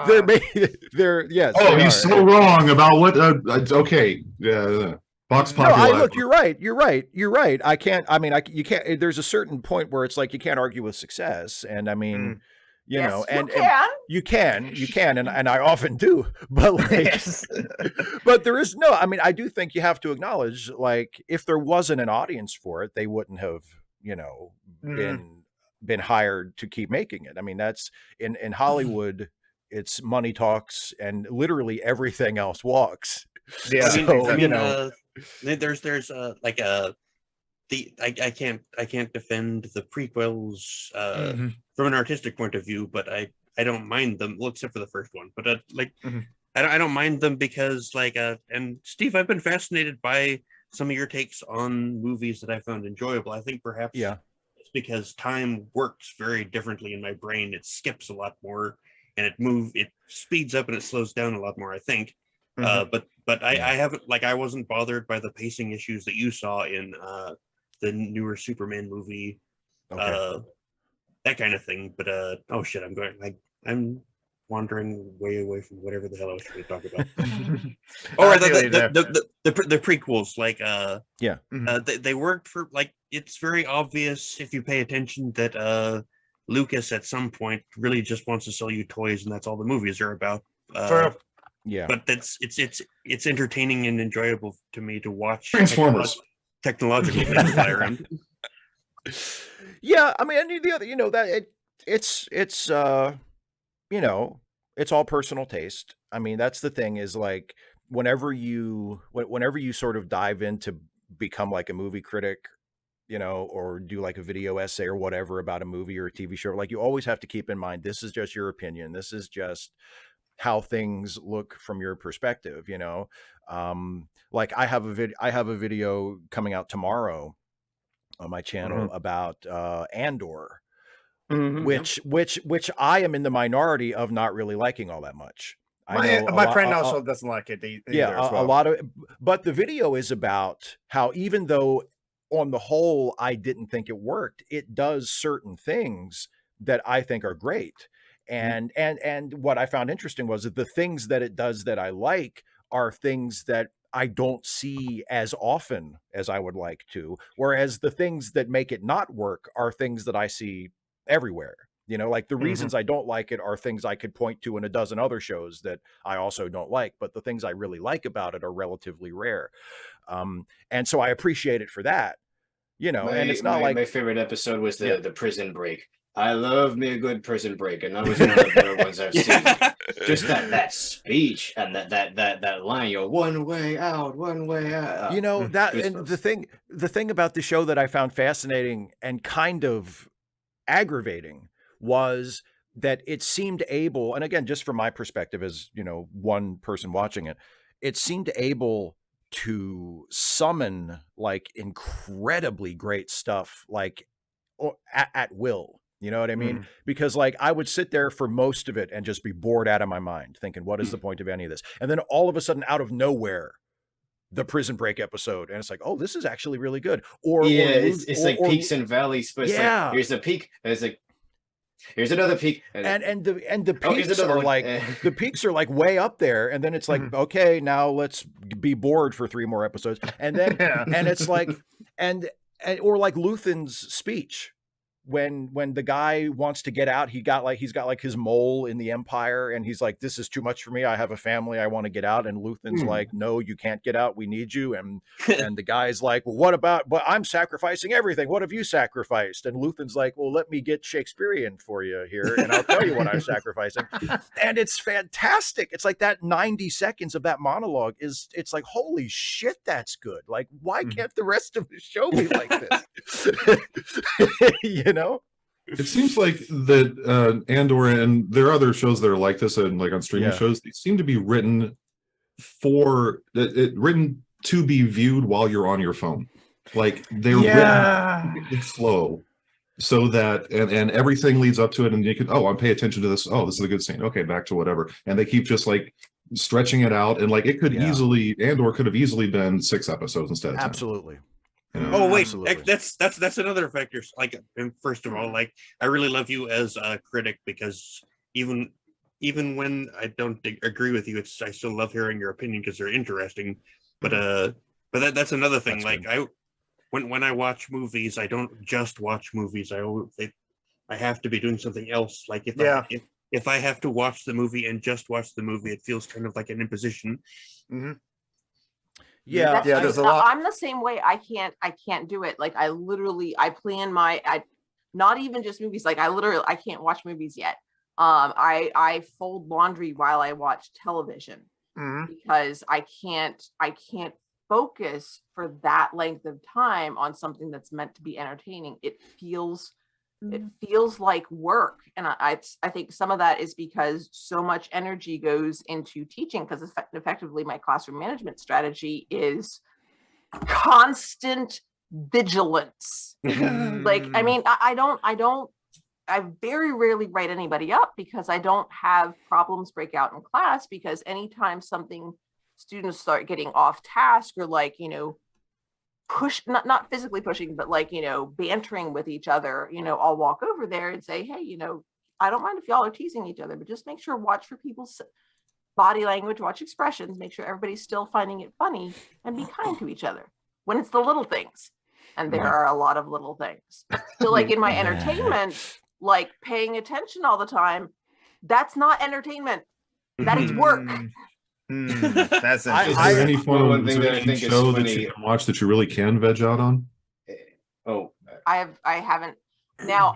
they're doing. they're yes. Oh, he's so wrong about what okay. Vox Populi. Look, you're right. I can't. I mean, you can't. There's a certain point where it's like you can't argue with success, and I mean, you know, and you can, and I often do, but like, but there is no. I mean, I do think you have to acknowledge, like, if there wasn't an audience for it, they wouldn't have, you know, been hired to keep making it. I mean, that's in Hollywood, it's money talks, and literally everything else walks. Yeah, so, you know. There's like I can't defend the prequels from an artistic point of view, but I don't mind them, well, except for the first one. But I don't mind them because and Steve, I've been fascinated by some of your takes on movies that I found enjoyable. I think perhaps it's because time works very differently in my brain. It skips a lot more, and it speeds up and it slows down a lot more, I think. But I haven't, like, I wasn't bothered by the pacing issues that you saw in the newer Superman movie, that kind of thing. But oh shit, I'm wandering way away from whatever the hell I was trying to talk about. Or the prequels, like they worked for, like, it's very obvious if you pay attention that Lucas at some point really just wants to sell you toys, and that's all the movies are about. But it's entertaining and enjoyable to me to watch Transformers technological things fly around. Yeah, I mean, the other, you know, that it's you know, it's all personal taste. I mean, that's the thing, is like whenever you sort of dive into become like a movie critic, you know, or do like a video essay or whatever about a movie or a TV show, like, you always have to keep in mind, this is just your opinion. This is just how things look from your perspective, you know. Like I have a video coming out tomorrow on my channel about Andor, which I am in the minority of not really liking all that much. My friend also doesn't like it either. A lot of, but the video is about how, even though on the whole I didn't think it worked, it does certain things that I think are great. And what I found interesting was that the things that it does that I like are things that I don't see as often as I would like to, whereas the things that make it not work are things that I see everywhere. You know, like the reasons I don't like it are things I could point to in a dozen other shows that I also don't like, but the things I really like about it are relatively rare. And so I appreciate it for that, you know. And it's not like my favorite episode was the prison break. I love me a good prison break, and that was one of the better ones I've seen. Just that speech and that line, you're one way out. You know, that, and the thing about the show that I found fascinating and kind of aggravating was that it seemed able, and again, just from my perspective as, you know, one person watching it, it seemed able to summon like incredibly great stuff, like at will. You know what I mean? Because like I would sit there for most of it and just be bored out of my mind thinking, what is the point of any of this? And then all of a sudden, out of nowhere, the prison break episode, and it's like, oh, this is actually really good. It's like peaks and valleys, but it's like, here's the peak, and it's like, here's another peak, and the peaks are like the peaks are like way up there, and then it's like, okay, now let's be bored for 3 more episodes, and then and it's like, and or like Luthen's speech. when the guy wants to get out, he's got like his mole in the Empire, and he's like, this is too much for me. I have a family. I want to get out. And Luthen's like, no, you can't get out. We need you. And the guy's like, well, what about, but I'm sacrificing everything. What have you sacrificed? And Luthen's like, well, let me get Shakespearean for you here, and I'll tell you what I'm sacrificing. And it's fantastic. It's like that 90 seconds of that monologue it's like, holy shit, that's good. Like, why can't the rest of the show be like this? You know, it seems like that Andor, and there are other shows that are like this, and like on streaming shows, they seem to be written written to be viewed while you're on your phone. Like they're written slow, so that and everything leads up to it, and you can I'm pay attention to this. Oh, this is a good scene. Okay, back to whatever, and they keep just like stretching it out, and like it could easily Andor could have easily been 6 episodes instead of 10. Absolutely. You know? Oh wait, Absolutely. that's another factor. Like, first of all, like, I really love you as a critic, because even when I don't agree with you, I still love hearing your opinion because they're interesting. But that's another thing. That's like good. When I watch movies, I don't just watch movies. I have to be doing something else. Like if I have to watch the movie and just watch the movie, it feels kind of like an imposition. Mm-hmm. Yeah, there's a lot. I'm the same way. I can't do it. Like I plan not even just movies. Like I can't watch movies yet. I fold laundry while I watch television because I can't focus for that length of time on something that's meant to be entertaining. It feels like work. And I think some of that is because so much energy goes into teaching, because effectively my classroom management strategy is constant vigilance. Like, I mean, I very rarely write anybody up because I don't have problems break out in class, because anytime students start getting off task or like, push, not physically pushing, but like, bantering with each other, I'll walk over there and say, hey, I don't mind if y'all are teasing each other, but just make sure, watch for people's body language, watch expressions, make sure everybody's still finding it funny, and be kind to each other when it's the little things. And there are a lot of little things. So like in my entertainment, like paying attention all the time, that's not entertainment. That is work. That's interesting. Is there any one thing that I think is funny that you can watch that you really can veg out on? I haven't. Now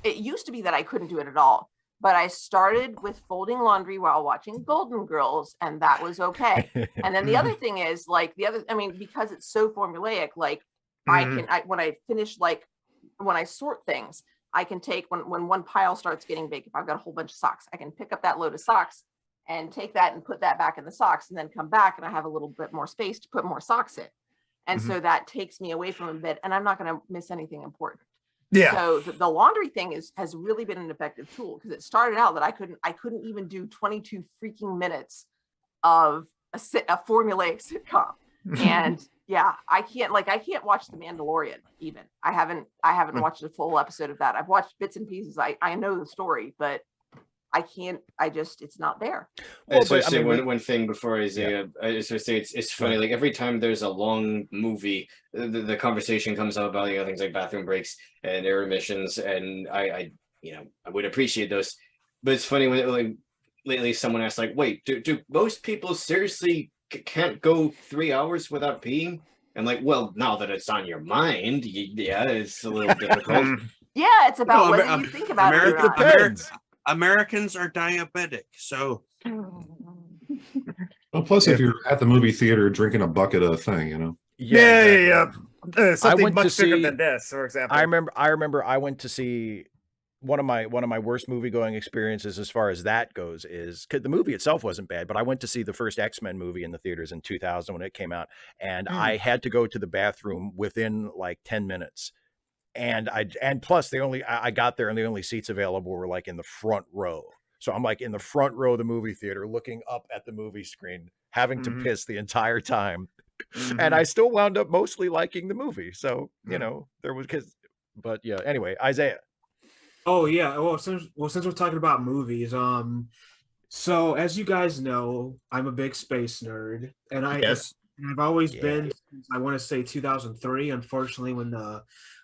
it used to be that I couldn't do it at all, but I started with folding laundry while watching Golden Girls, and that was okay. And then the other thing is like because it's so formulaic, like when I finish, like when I sort things, I can take when one pile starts getting big, if I've got a whole bunch of socks, I can pick up that load of socks and take that and put that back in the socks, and then come back and I have a little bit more space to put more socks in. And so that takes me away from a bit, and I'm not going to miss anything important. Yeah. So the laundry thing has really been an effective tool, because it started out that I couldn't even do 22 freaking minutes of a formulaic sitcom. And I can't watch The Mandalorian even. I haven't watched a full episode of that. I've watched bits and pieces. I know the story, but I can't, it's not there. Well, I say one thing before Isaiah. I say it's funny, like every time there's a long movie, the conversation comes up about things like bathroom breaks and intermissions, and I would appreciate those. But it's funny when like lately someone asked, like, wait, do most people seriously can't go 3 hours without peeing? And like, well, now that it's on your mind, it's a little difficult. Yeah, it's about whether you think about it or not. Americans are diabetic, so. Well, plus, if you're at the movie theater drinking a bucket of thing, something much bigger than this, for example. I remember I went to see one of my worst movie going experiences as far as that goes is, because the movie itself wasn't bad, but I went to see the first X-Men movie in the theaters in 2000 when it came out, and I had to go to the bathroom within like 10 minutes. And plus I got there and the only seats available were like in the front row. So I'm like in the front row of the movie theater, looking up at the movie screen, having to piss the entire time. And I still wound up mostly liking the movie. So, but yeah, anyway, Isaiah. Oh yeah. Well, since we're talking about movies, so as you guys know, I'm a big space nerd, and I've always been since, I want to say 2003. Unfortunately, when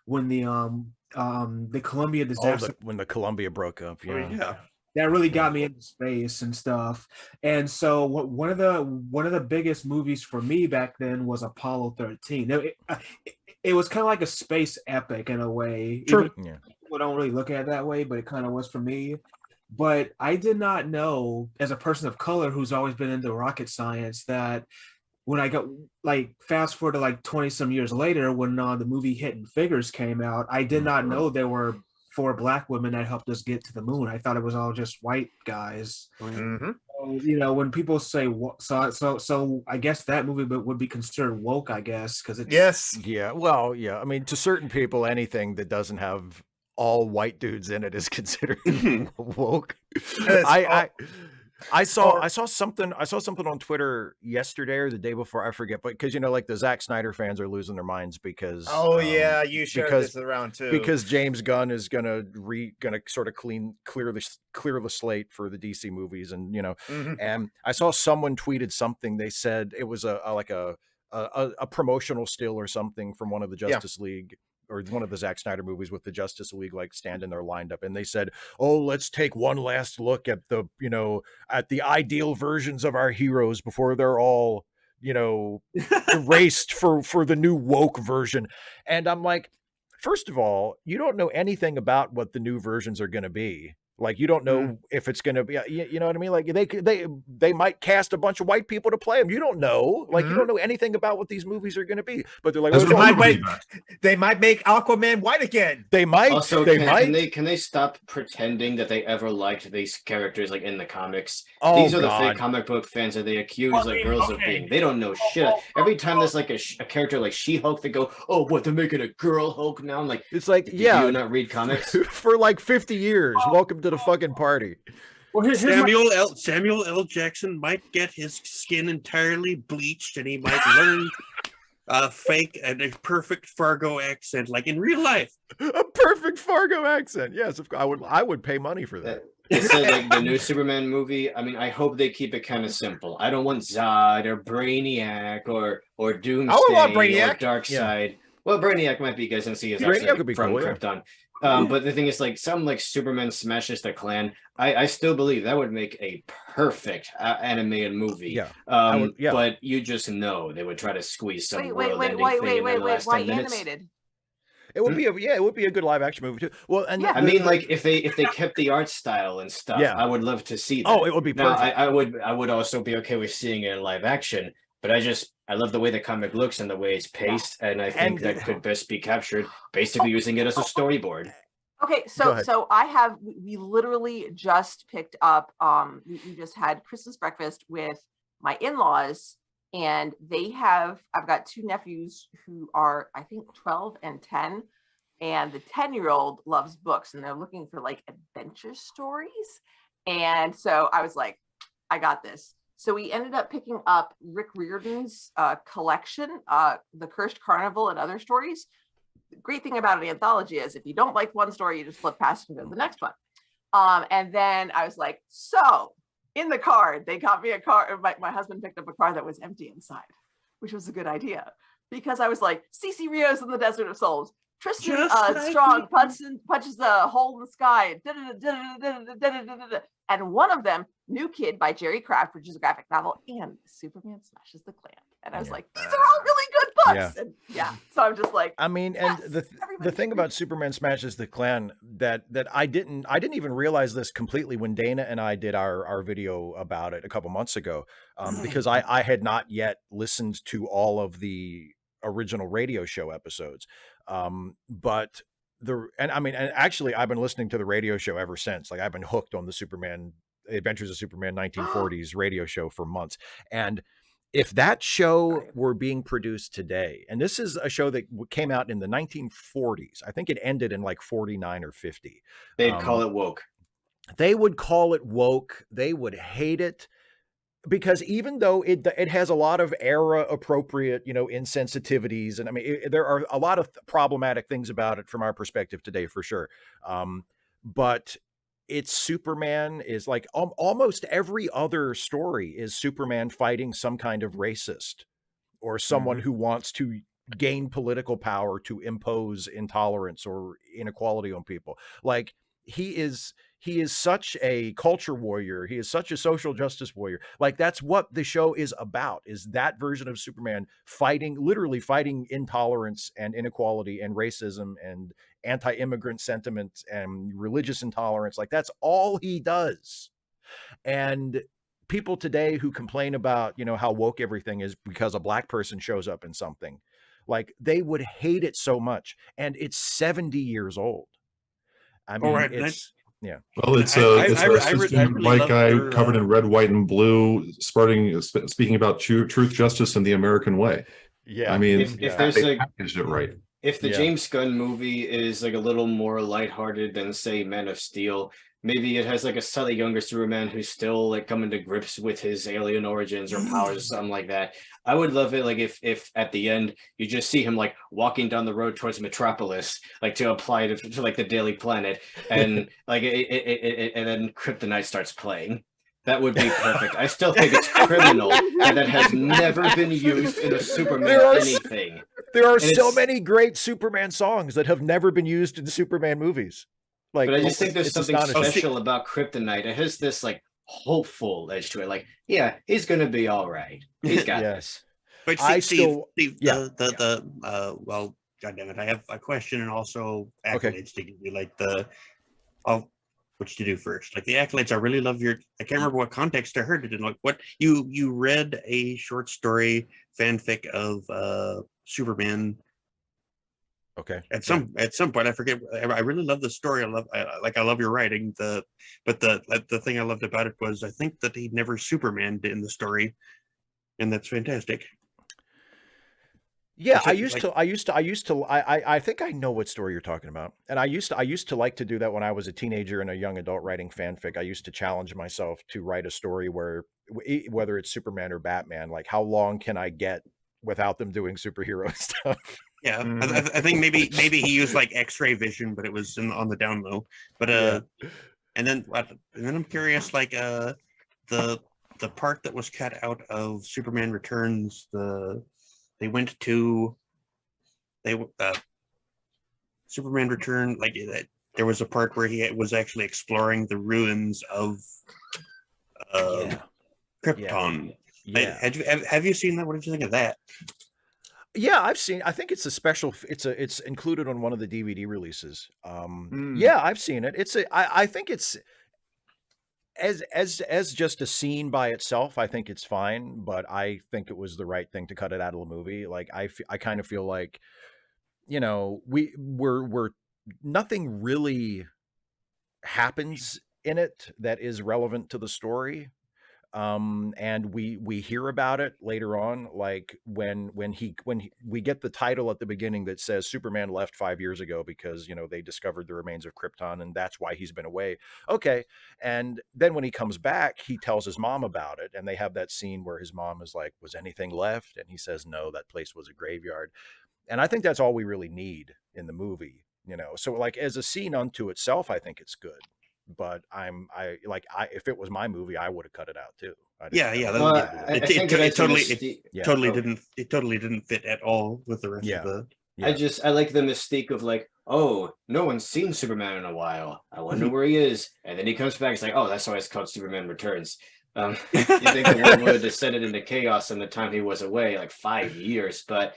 when the Columbia disaster, when the Columbia broke up. Oh, yeah. that really got me into space and stuff. And so one of the biggest movies for me back then was Apollo 13. It was kind of like a space epic in a way. True. Even people don't really look at it that way, but it kind of was for me. But I did not know, as a person of color who's always been into rocket science, that when I got like fast forward to like 20 some years later, when the movie Hidden Figures came out, I did not know there were 4 Black women that helped us get to the moon. I thought it was all just white guys. Mm-hmm. So, you know, when people say so I guess that movie would be considered woke, I guess, because it's yeah. Well, yeah. I mean, to certain people, anything that doesn't have all white dudes in it is considered woke. I saw something on Twitter yesterday or the day before, I forget, but because, you know, like the Zack Snyder fans are losing their minds because you shared this around too, because James Gunn is gonna sort of clear the slate for the DC movies, and, you know, and I saw someone tweeted something. They said it was a promotional still or something from one of the Justice League, or one of the Zack Snyder movies with the Justice League like standing there lined up, and they said, "Oh, let's take one last look at the, you know, at the ideal versions of our heroes before they're all, you know, erased for the new woke version." And I'm like, first of all, you don't know anything about what the new versions are going to be. Like, you don't know if it's going to be, you know what I mean? Like they might cast a bunch of white people to play them. You don't know. Like, you don't know anything about what these movies are going to be. But they're like, they might make Aquaman white again. They might. Also, can they stop pretending that they ever liked these characters like in the comics? These are the fake comic book fans that they accuse like girls of being. They don't know shit. Every time there's like a character like She-Hulk, they go, "Oh, what? They're making a girl Hulk now?" I'm like, it's like, do you not read comics for like 50 years? Welcome to the fucking party. Well, Samuel L. Jackson might get his skin entirely bleached, and he might learn fake and a perfect Fargo accent, like in real life. A perfect Fargo accent. Yes, I would pay money for that. It said like the new Superman movie. I mean, I hope they keep it kind of simple. I don't want Zod or Brainiac or Doomsday or Darkseid. Well, Brainiac might be, guys, and see his accent from Krypton. But the thing is, like, something like Superman smashes the Klan. I still believe that would make a perfect animated movie. But you just know they would try to squeeze some world-ending thing in the last 10 minutes. Animated? It would be it would be a good live action movie too. Well, and I mean, like if they kept the art style and stuff, I would love to see that. Oh, it would be perfect. Now, I would also be okay with seeing it in live action, but I love the way the comic looks and the way it's paced, and I think that could best be captured basically using it as a storyboard. Okay, so we literally just picked up, we just had Christmas breakfast with my in-laws, and I've got 2 nephews who are, I think, 12 and 10, and the 10-year-old loves books, and they're looking for like adventure stories. And so I was like, I got this. So we ended up picking up Rick Riordan's collection, The Cursed Carnival and Other Stories. The great thing about an anthology is if you don't like one story, you just flip past and go to the next one. And then I was like, so in the car, they got me a car. My husband picked up a car that was empty inside, which was a good idea, because I was like, CeCe Rios in the Desert of Souls. Tristan Strong punches a hole in the sky. And one of them, New Kid by Jerry Craft, which is a graphic novel, and Superman Smashes the Klan. And I was like, these are all really good books. And so I'm just like, I mean, and the thing about Superman Smashes the Klan that I didn't even realize this completely when Dana and I did our video about it a couple months ago, because I had not yet listened to all of the original radio show episodes. But actually I've been listening to the radio show ever since. Like, I've been hooked on the Adventures of Superman 1940s radio show for months. And if that show were being produced today, and this is a show that came out in the 1940s, I think it ended in like 49 or 50. They'd call it woke. They would call it woke. They would hate it, because even though it has a lot of era appropriate, insensitivities, and I mean, there are a lot of problematic things about it from our perspective today, for sure. But it's Superman is like almost every other story is Superman fighting some kind of racist or someone who wants to gain political power to impose intolerance or inequality on people. Like he is such a culture warrior. He is such a social justice warrior. Like that's what the show is about, is that version of Superman literally fighting intolerance and inequality and racism and anti-immigrant sentiment and religious intolerance. Like that's all he does. And people today who complain about, how woke everything is because a black person shows up in something, like they would hate it so much. And it's 70 years old. I mean, yeah. Well, it's a cisgender white guy covered in red, white, and blue, speaking about truth, justice, and the American way. Yeah. I mean, if there's they packaged it right. If the James Gunn movie is like a little more lighthearted than, say, Man of Steel, maybe it has like a slightly younger Superman who's still like coming to grips with his alien origins or powers or something like that. I would love it like if at the end you just see him like walking down the road towards Metropolis, like to apply to like the Daily Planet, and like and then Kryptonite starts playing. That would be perfect. I still think it's criminal that has never been used in a Superman anything. There are so many great Superman songs that have never been used in Superman movies. Like, but I just think there's something special about Kryptonite. It has this like hopeful edge to it. Like, yeah, he's gonna be all right. He's got this. But Steve, well, goddamn it, I have a question and also accolades to give you. Like what you do first, like the accolades. I really love I can't remember what context I heard it in. Like what you read a short story fanfic of Superman. Okay. At some point, I forget. I really love the story. I love your writing. But the thing I loved about it was I think that he never Supermaned in the story, and that's fantastic. Yeah, I think I know what story you're talking about. And I used to like to do that when I was a teenager and a young adult writing fanfic. I used to challenge myself to write a story where, whether it's Superman or Batman, like how long can I get without them doing superhero stuff? Yeah, I think maybe he used like X-ray vision, but it was on the down low. But and then I'm curious, like the part that was cut out of Superman Returns, Superman Return, like there was a part where he was actually exploring the ruins of Krypton. Yeah. Have you seen that? What did you think of that? Yeah, I've seen. I think it's a special. It's included on one of the DVD releases. Yeah, I've seen it. I think it's as just a scene by itself. I think it's fine, but I think it was the right thing to cut it out of the movie. Like I kind of feel like, we're nothing really happens in it that is relevant to the story. And we hear about it later on, like when we get the title at the beginning that says Superman left 5 years ago because they discovered the remains of Krypton and that's why he's been away. Okay. And then when he comes back, he tells his mom about it, and they have that scene where his mom is like, was anything left? And he says, no, that place was a graveyard. And I think that's all we really need in the movie, so like as a scene unto itself, I think it's good. But if it was my movie, I would have cut it out too. It totally didn't fit at all with the rest of the. Yeah. I like the mystique of like, oh, no one's seen Superman in a while. I wonder where he is. And then he comes back. It's like, oh, that's why it's called Superman Returns. You think the world would have descended into chaos in the time he was away, like 5 years, but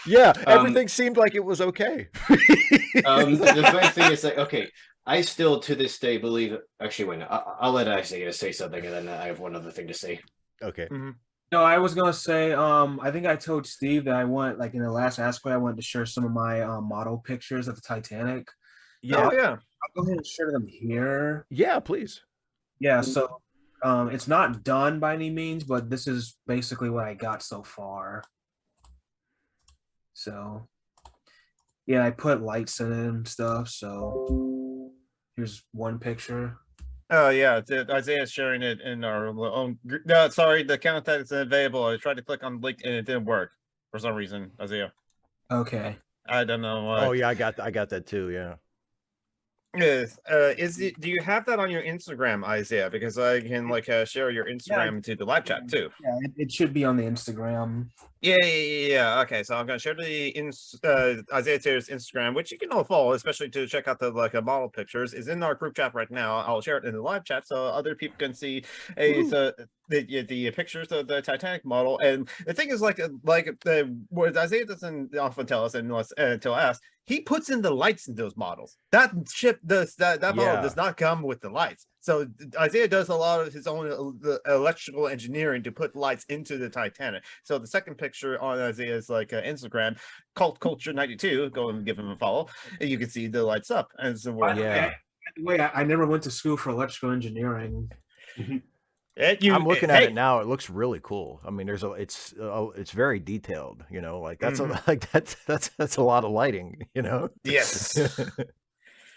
yeah, everything seemed like it was okay. The funny thing is like, okay, I still to this day believe. Actually, wait, I'll let Isaiah say something, and then I have one other thing to say. Okay. Mm-hmm. No, I was gonna say. I think I told Steve that I want, like in the last Ask Away, I wanted to share some of my model pictures of the Titanic. Yeah. Oh, yeah. I'll go ahead and share them here. Yeah, please. Yeah. So, it's not done by any means, but this is basically what I got so far. So, yeah, I put lights in it and stuff. So, here's one picture. Oh yeah, Isaiah's sharing it in our own. No, sorry, the account that is available. I tried to click on the link and it didn't work for some reason. Isaiah. Okay. I don't know why. Oh yeah, I got that too. Yeah. Yes. Do you have that on your Instagram, Isaiah? Because I can share your Instagram to the live chat too. Yeah, it should be on the Instagram. Yeah. Okay, so I'm gonna share the Isaiah Taylor's Instagram, which you can all follow, especially to check out the model pictures. Is in our group chat right now. I'll share it in the live chat so other people can see the pictures of the Titanic model. And the thing is, what Isaiah doesn't often tell us unless until asked. He puts in the lights in those models. That ship does that model does not come with the lights. So Isaiah does a lot of his own electrical engineering to put lights into the Titanic. So the second picture on Isaiah's Instagram, Cult Culture 92, go and give him a follow. And you can see the lights up. And so By the way, I never went to school for electrical engineering. I'm looking at it now. It looks really cool. I mean, it's very detailed. You know, like that's that's a lot of lighting. You know. Yes.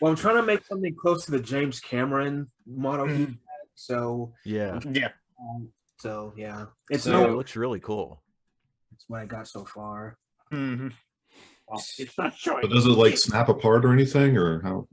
Well, I'm trying to make something close to the James Cameron model. He had, so yeah. It looks really cool. That's what I got so far. It's not showing. But does it snap apart or anything, or how?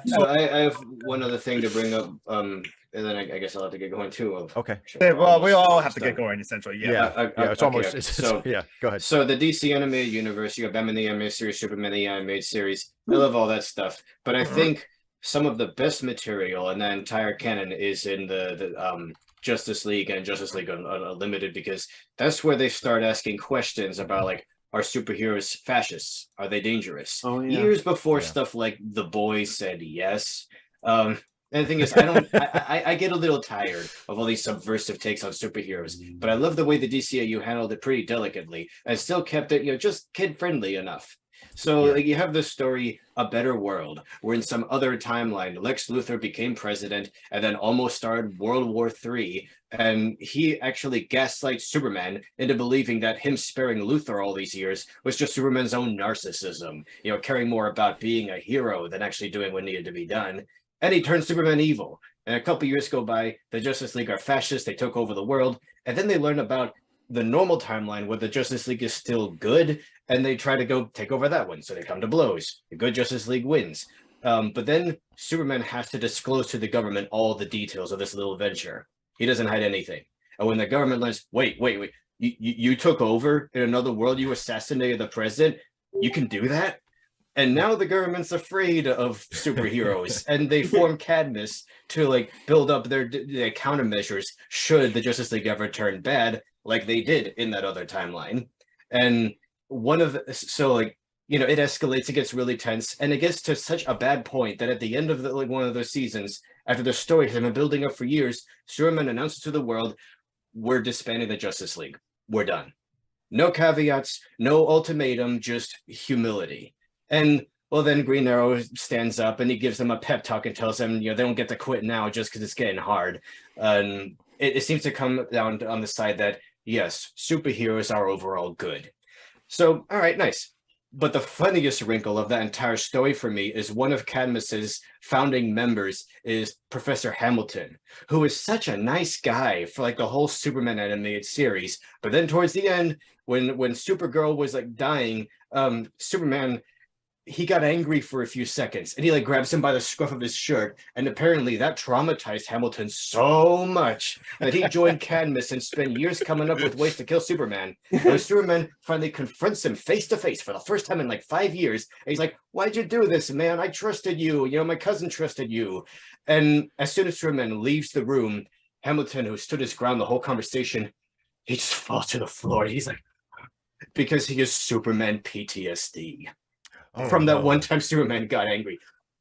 So I have one other thing to bring up, and then I guess I'll have to get going too. Okay. Well, we all have to get going essentially. Yeah. It's almost. So yeah. Go ahead. So the DC animated universe, you have Batman the animated series, Superman the animated series. I love all that stuff, but I think some of the best material in that entire canon is in the Justice League and Justice League Unlimited, because that's where they start asking questions about are superheroes fascists? Are they dangerous? Years before stuff like The Boys said yes. And the thing is, I get a little tired of all these subversive takes on superheroes, but I love the way the DCAU handled it pretty delicately and still kept it, just kid-friendly enough. So you have this story, A Better World, where in some other timeline, Lex Luthor became president and then almost started World War III. And he actually gaslights Superman into believing that him sparing Luthor all these years was just Superman's own narcissism, caring more about being a hero than actually doing what needed to be done. And he turns Superman evil. And a couple years go by, the Justice League are fascists, they took over the world, and then they learn about the normal timeline where the Justice League is still good, and they try to go take over that one. So they come to blows. The good Justice League wins. But then Superman has to disclose to the government all the details of this little venture. He doesn't hide anything. And when the government learns, wait, you took over in another world, you assassinated the president, you can do that? And now the government's afraid of superheroes, and they form Cadmus to build up their countermeasures should the Justice League ever turn bad, like they did in that other timeline. And it escalates, it gets really tense, and it gets to such a bad point that at the end of one of those seasons, after the story has been building up for years, Superman announces to the world, we're disbanding the Justice League. We're done. No caveats, no ultimatum, just humility. And then Green Arrow stands up and he gives them a pep talk and tells them, they don't get to quit now just because it's getting hard. And it seems to come down on the side that, yes, superheroes are overall good. So, all right, nice. But the funniest wrinkle of that entire story for me is one of Cadmus's founding members is Professor Hamilton, who is such a nice guy for the whole Superman animated series. But then towards the end, when Supergirl was dying, Superman, he got angry for a few seconds and he grabs him by the scruff of his shirt. And apparently that traumatized Hamilton so much that he joined Cadmus and spent years coming up with ways to kill Superman. And Superman finally confronts him face to face for the first time in 5 years. And he's like, why'd you do this, man? I trusted you. My cousin trusted you. And as soon as Superman leaves the room, Hamilton, who stood his ground the whole conversation, he just falls to the floor. He's like, because he has Superman PTSD. From that one time Superman got angry.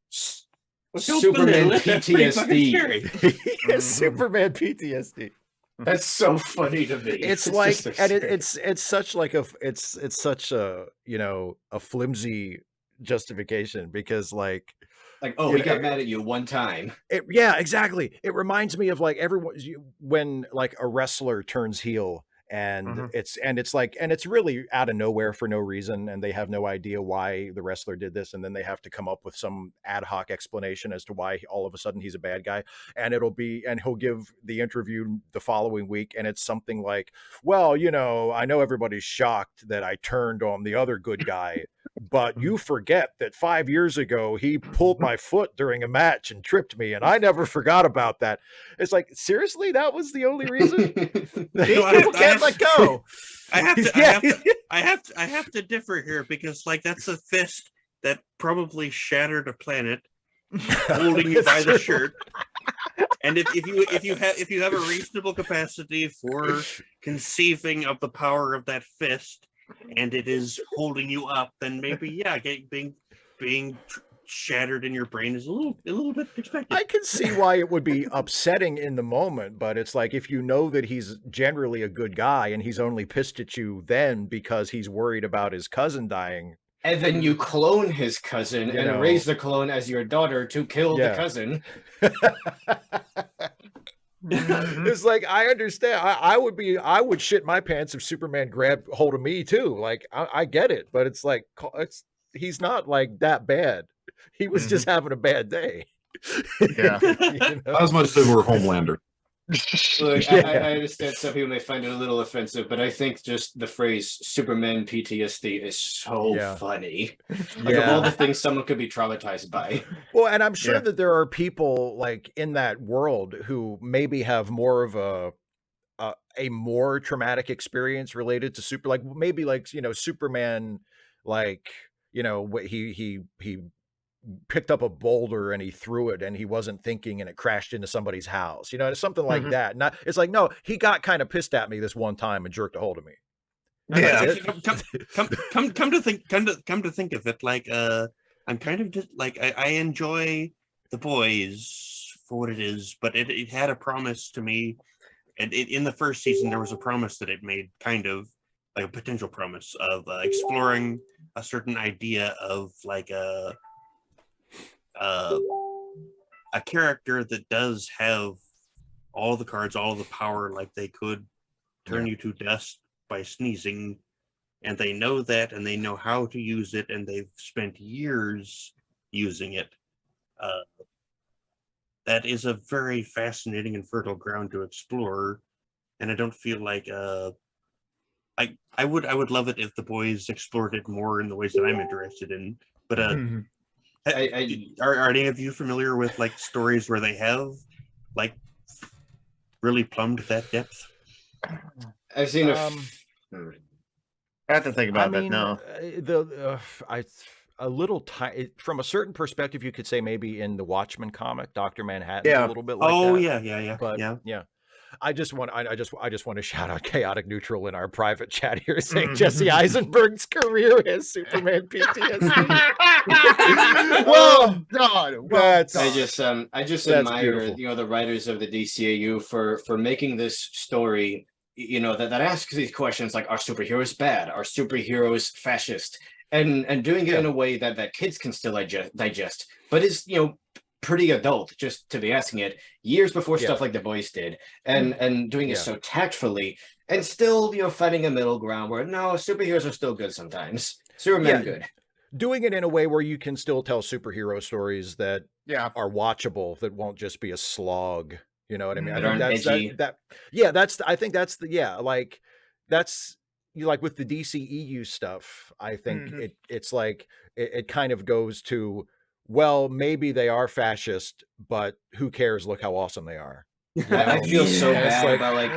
Superman PTSD. Superman PTSD. That's so funny to me. It's it's such it's such a a flimsy justification because we got mad at you one time. Exactly. It reminds me of everyone when a wrestler turns heel. And it's really out of nowhere for no reason, and they have no idea why the wrestler did this, and then they have to come up with some ad hoc explanation as to why all of a sudden he's a bad guy. And he'll give the interview the following week, and it's something like, well, I know everybody's shocked that I turned on the other good guy, but you forget that 5 years ago he pulled my foot during a match and tripped me, and I never forgot about that. It's like, seriously, that was the only reason? People can't let go. I have to differ here, because like that's a fist that probably shattered a planet holding you by the shirt. And if you have a reasonable capacity for conceiving of the power of that fist, and it is holding you up, then maybe being shattered in your brain is a little bit expected. I can see why it would be upsetting in the moment, but it's like, if you know that he's generally a good guy and he's only pissed at you then because he's worried about his cousin dying. And then you clone his cousin and raise the clone as your daughter to kill the cousin. It's like, I understand. I would shit my pants if Superman grabbed hold of me too. Like, I get it, but it's like, he's not like that bad. He was just having a bad day. Yeah. Not as much as we're Homelander. Look, I understand some people may find it a little offensive, but I think just the phrase Superman PTSD is so funny. Like, of all the things someone could be traumatized by. Well, and I'm sure that there are people like in that world who maybe have more of a more traumatic experience related to like maybe like, Superman, like, he picked up a boulder and he threw it and he wasn't thinking and it crashed into somebody's house, something like that. Not, it's like, no, he got kind of pissed at me this one time and jerked a hold of me. Yeah. Come to think of it, like I'm kind of just like, I enjoy The Boys for what it is, but it had a promise to me, and in the first season there was a promise that it made, kind of like a potential promise of exploring a certain idea of like a character that does have all the cards, all the power, like they could turn you to dust by sneezing, and they know that, and they know how to use it, and they've spent years using it. That is a very fascinating and fertile ground to explore, and I don't feel like I would love it if The Boys explored it more in the ways that I'm interested in, but are any of you familiar with like stories where they have like really plumbed that depth? I've seen I have to think about that now. A little tiny, from a certain perspective, you could say maybe in the Watchmen comic, Dr. Manhattan, a little bit like that. Yeah. But yeah. I just want to shout out Chaotic Neutral in our private chat here, saying Jesse Eisenberg's career has Superman PTSD. Well done. I just admire beautiful. The writers of the DCAU for making this story, that asks these questions like, are superheroes bad? Are superheroes fascist? And doing it in a way that kids can still digest, but is pretty adult, just to be asking it years before stuff like The Boys did, and doing it so tactfully, and still finding a middle ground where no, superheroes are still good sometimes. Superman good. Doing it in a way where you can still tell superhero stories that are watchable, that won't just be a slog. You know what I mean? I think that's like with the DCEU stuff. I think it's like it kind of goes to, well, maybe they are fascist, but who cares? Look how awesome they are. I feel so bad about like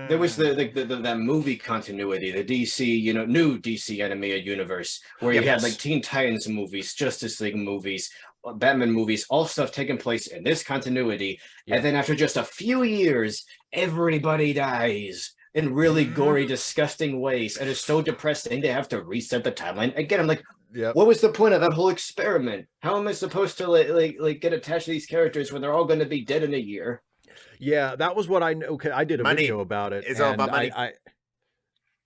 there was that movie continuity, the DC, new DC animated universe, where you had like Teen Titans movies, Justice League movies, Batman movies, all stuff taking place in this continuity, and then after just a few years, everybody dies in really gory, disgusting ways, and it's so depressing they have to reset the timeline again. I'm like, what was the point of that whole experiment? How am I supposed to like get attached to these characters when they're all going to be dead in a year? Yeah, that was what I know. Okay, I did a video about it. It's all about money.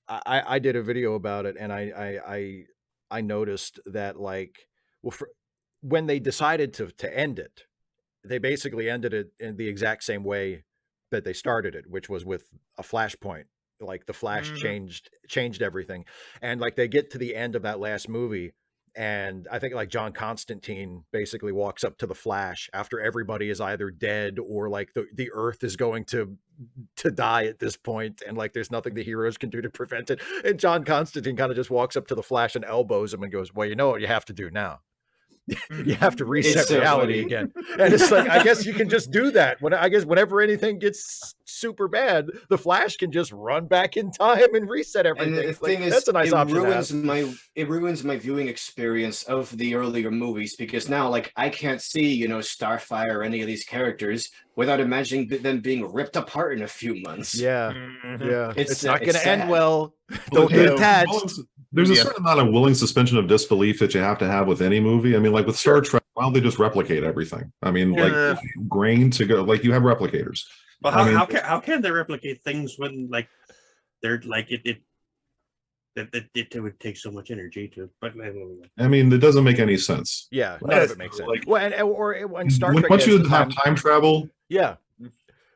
I did a video about it, and I noticed that, like, when they decided to end it, they basically ended it in the exact same way that they started it, which was with a flashpoint. Like the Flash changed everything, and like they get to the end of that last movie, And I think like John Constantine basically walks up to the Flash after everybody is either dead or like the Earth is going to die at this point, and like there's nothing the heroes can do to prevent it. And John Constantine kind of just walks up to the Flash and elbows him and goes, "Well, you know what you have to do now." You have to reset reality again. And it's like, I guess you can just do that. I guess whenever anything gets super bad, the Flash can just run back in time and reset everything. And the thing is, that's a nice option. It ruins my viewing experience of the earlier movies, because now, like, I can't see, Starfire or any of these characters without imagining them being ripped apart in a few months. Yeah, yeah. It's not going to sad. end well. Don't get attached. There's a certain amount of willing suspension of disbelief that you have to have with any movie. I mean, like with Star Trek, why don't they just replicate everything? I mean, like grain to go, like you have replicators. Well, how can they replicate things when like they're like it would take so much energy to? But I mean, it doesn't make any sense. Yeah, none of it makes sense. Well, when Star Trek, once you have time travel, yeah,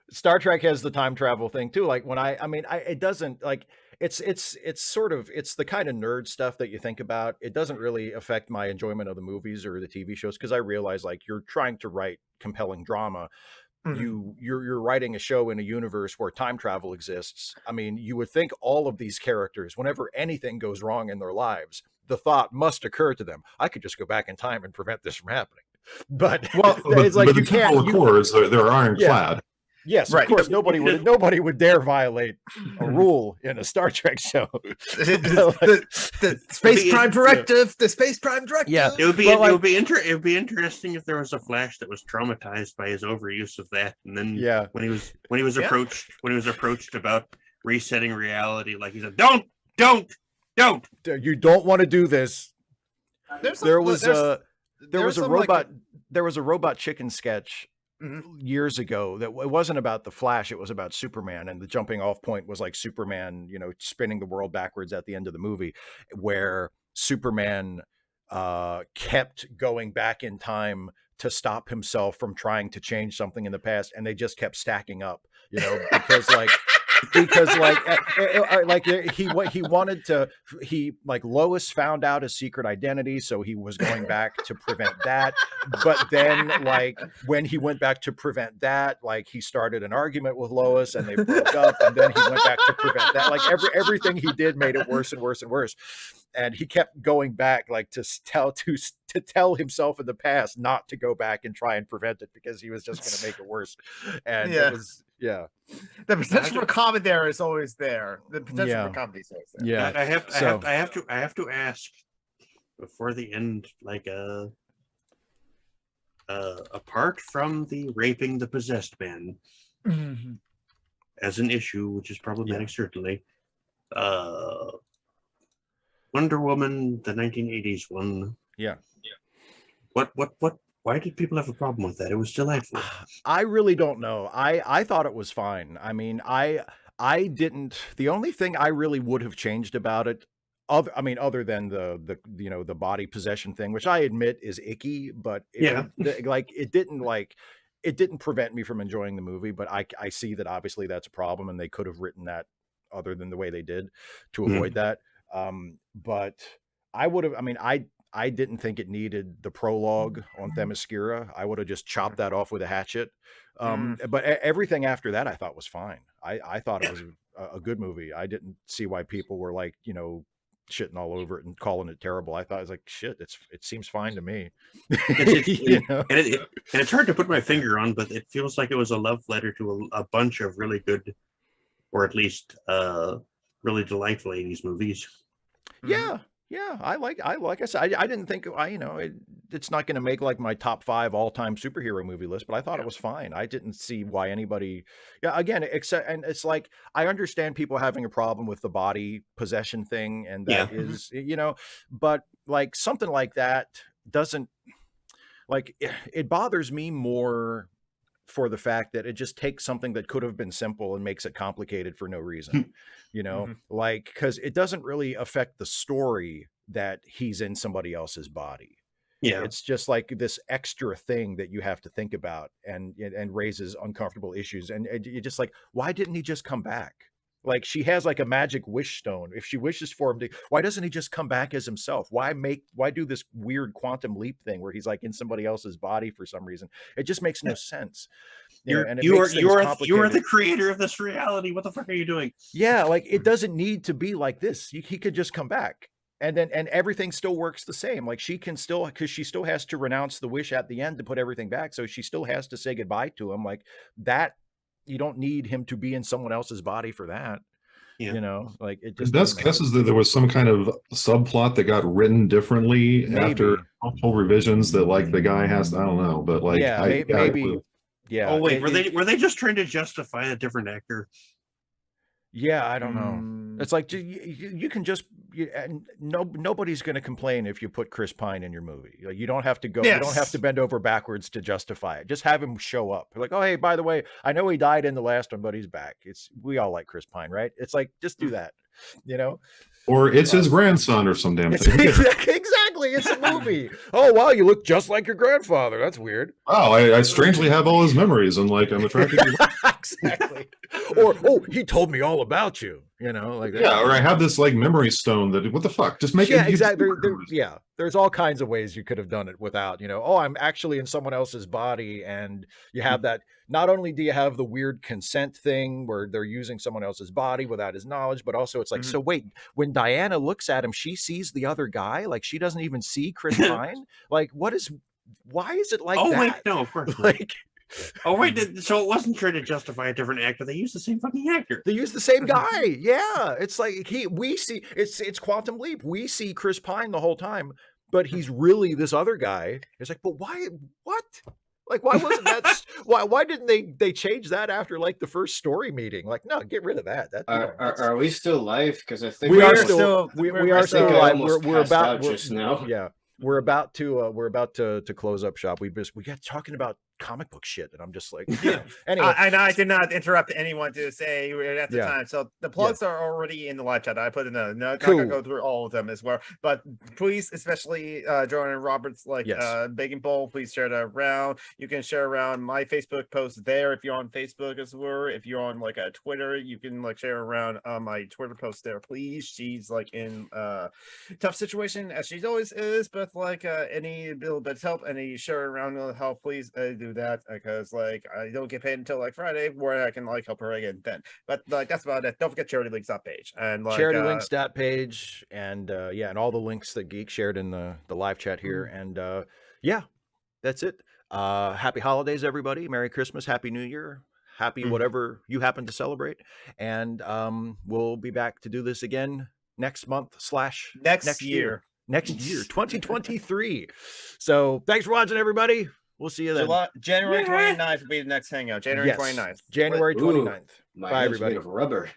Star Trek has the time travel thing too. Like when it doesn't like. It's sort of, it's the kind of nerd stuff that you think about. It doesn't really affect my enjoyment of the movies or the TV shows, because I realize like you're trying to write compelling drama. You're writing a show in a universe where time travel exists. I mean, you would think all of these characters, whenever anything goes wrong in their lives, the thought must occur to them, I could just go back in time and prevent this from happening. But it's like you can't. They're ironclad. Yes, right. Of course, nobody would dare violate a rule in a Star Trek show. the Space Prime Directive. The Space Prime Directive. Yeah, it would be interesting if there was a Flash that was traumatized by his overuse of that, and then when he was approached about resetting reality, like he said, "Don't, you don't want to do this." There was a robot chicken sketch years ago that it wasn't about the Flash, it was about Superman, and the jumping off point was like Superman, spinning the world backwards at the end of the movie, where Superman kept going back in time to stop himself from trying to change something in the past, and they just kept stacking up, because Lois found out his secret identity, so he was going back to prevent that. But then like when he went back to prevent that, like he started an argument with Lois and they broke up, and then he went back to prevent that. Like everything he did made it worse and worse and worse. And he kept going back, like to tell himself in the past not to go back and try and prevent it, because he was just going to make it worse. And it was, the potential for comedy there is always there. The potential for comedy is always there. Yeah, I have to ask before the end, like apart from the raping the possessed man as an issue, which is problematic, certainly. Wonder Woman, the 1980s one. Yeah. Why did people have a problem with that? It was delightful. I really don't know. I thought it was fine. I mean, I didn't. The only thing I really would have changed about it, other than the body possession thing, which I admit is icky, but it didn't prevent me from enjoying the movie. But I see that obviously that's a problem, and they could have written that other than the way they did to avoid that. But I would have, I didn't think it needed the prologue on Themyscira. I would have just chopped that off with a hatchet. But everything after that I thought was fine. I thought it was a good movie. I didn't see why people were like, shitting all over it and calling it terrible. I thought it was like, shit, it seems fine to me. And it's hard to put my finger on, but it feels like it was a love letter to a bunch of really good, or at least really delightful 80s movies. Yeah. Like I said, I didn't think it's not going to make like my top 5 all-time superhero movie list, but I thought it was fine. I didn't see why anybody, and it's like, I understand people having a problem with the body possession thing, and that is, but like something like that doesn't, like, it bothers me more for the fact that it just takes something that could have been simple and makes it complicated for no reason, like, because it doesn't really affect the story that he's in somebody else's body. Yeah, it's just like this extra thing that you have to think about, and raises uncomfortable issues. And you're just like, why didn't he just come back? Like she has like a magic wish stone. If she wishes for him to, why doesn't he just come back as himself? Why do this weird quantum leap thing where he's like in somebody else's body for some reason? It just makes no sense. You know, and it makes things you are complicated. the creator of this reality. What the fuck are you doing? Yeah, like it doesn't need to be like this. He could just come back. And everything still works the same. Like she can still, because she still has to renounce the wish at the end to put everything back. So she still has to say goodbye to him. Like that, you don't need him to be in someone else's body for that. Yeah. You know, like it just. Best guess is that there was some kind of subplot that got written differently after multiple revisions. That like the guy has, I don't know, but like yeah, maybe. Yeah. Oh wait, were they just trying to justify a different actor? Yeah, I don't know. It's like you can just nobody's going to complain if you put Chris Pine in your movie. You don't have to go. You don't have to bend over backwards to justify it. Just have him show up. Like, oh hey, by the way, I know he died in the last one, but he's back. We all like Chris Pine, right? It's like just do that, you know. Or it's his grandson or some damn thing. Exactly. It's a movie. Oh, wow. You look just like your grandfather. That's weird. Oh, I strangely have all his memories and like I'm attracted to you. Exactly. Or, oh, he told me all about you, you know, like that. Yeah. Or I have this like memory stone that, what the fuck? Just make it. Exactly. Yeah. There's all kinds of ways you could have done it without, you know, oh, I'm actually in someone else's body. And you have that. Not only do you have the weird consent thing where they're using someone else's body without his knowledge, but also it's like, so wait, when Diana looks at him, she sees the other guy. Like she doesn't even see Chris Pine. Like why is it like that? Oh wait, no, of course. Like, oh wait, so it wasn't trying to justify a different actor. They used the same fucking actor. They used the same guy. Yeah. It's like we see it's Quantum Leap. We see Chris Pine the whole time, but he's really this other guy. It's like, but why? What? Like, why wasn't that? Why didn't they change that after like the first story meeting? Like, no, get rid of that. Are we still live? Because I think we are still live. We're about just now. Yeah, we're about to close up shop. We got talking about comic book shit, and I'm just like, yeah. Anyway, and I did not interrupt anyone to say at the time. So the plugs are already in the live chat. I put in the not gonna go through all of them as well. But please, especially Jordan and Robert's begging bowl, please share that around. You can share around my Facebook post there if you're on Facebook as well. If you're on like a Twitter, you can like share around my Twitter post there, please. She's like in tough situation as she always is, but like any little bit of help, any share around will help. Please do that because like I don't get paid until like Friday where I can like help her again then. But like that's about it. Don't forget charity links page and like charity links page and and all the links that Geek shared in the live chat here. And yeah, that's it. Happy holidays, everybody. Merry Christmas, Happy New Year, happy whatever you happen to celebrate. And we'll be back to do this again next month / next year 2023. So thanks for watching, everybody. We'll see you then. January 29th will be the next Hangout. January 29th. January 29th. My Bye, everybody. made of rubber.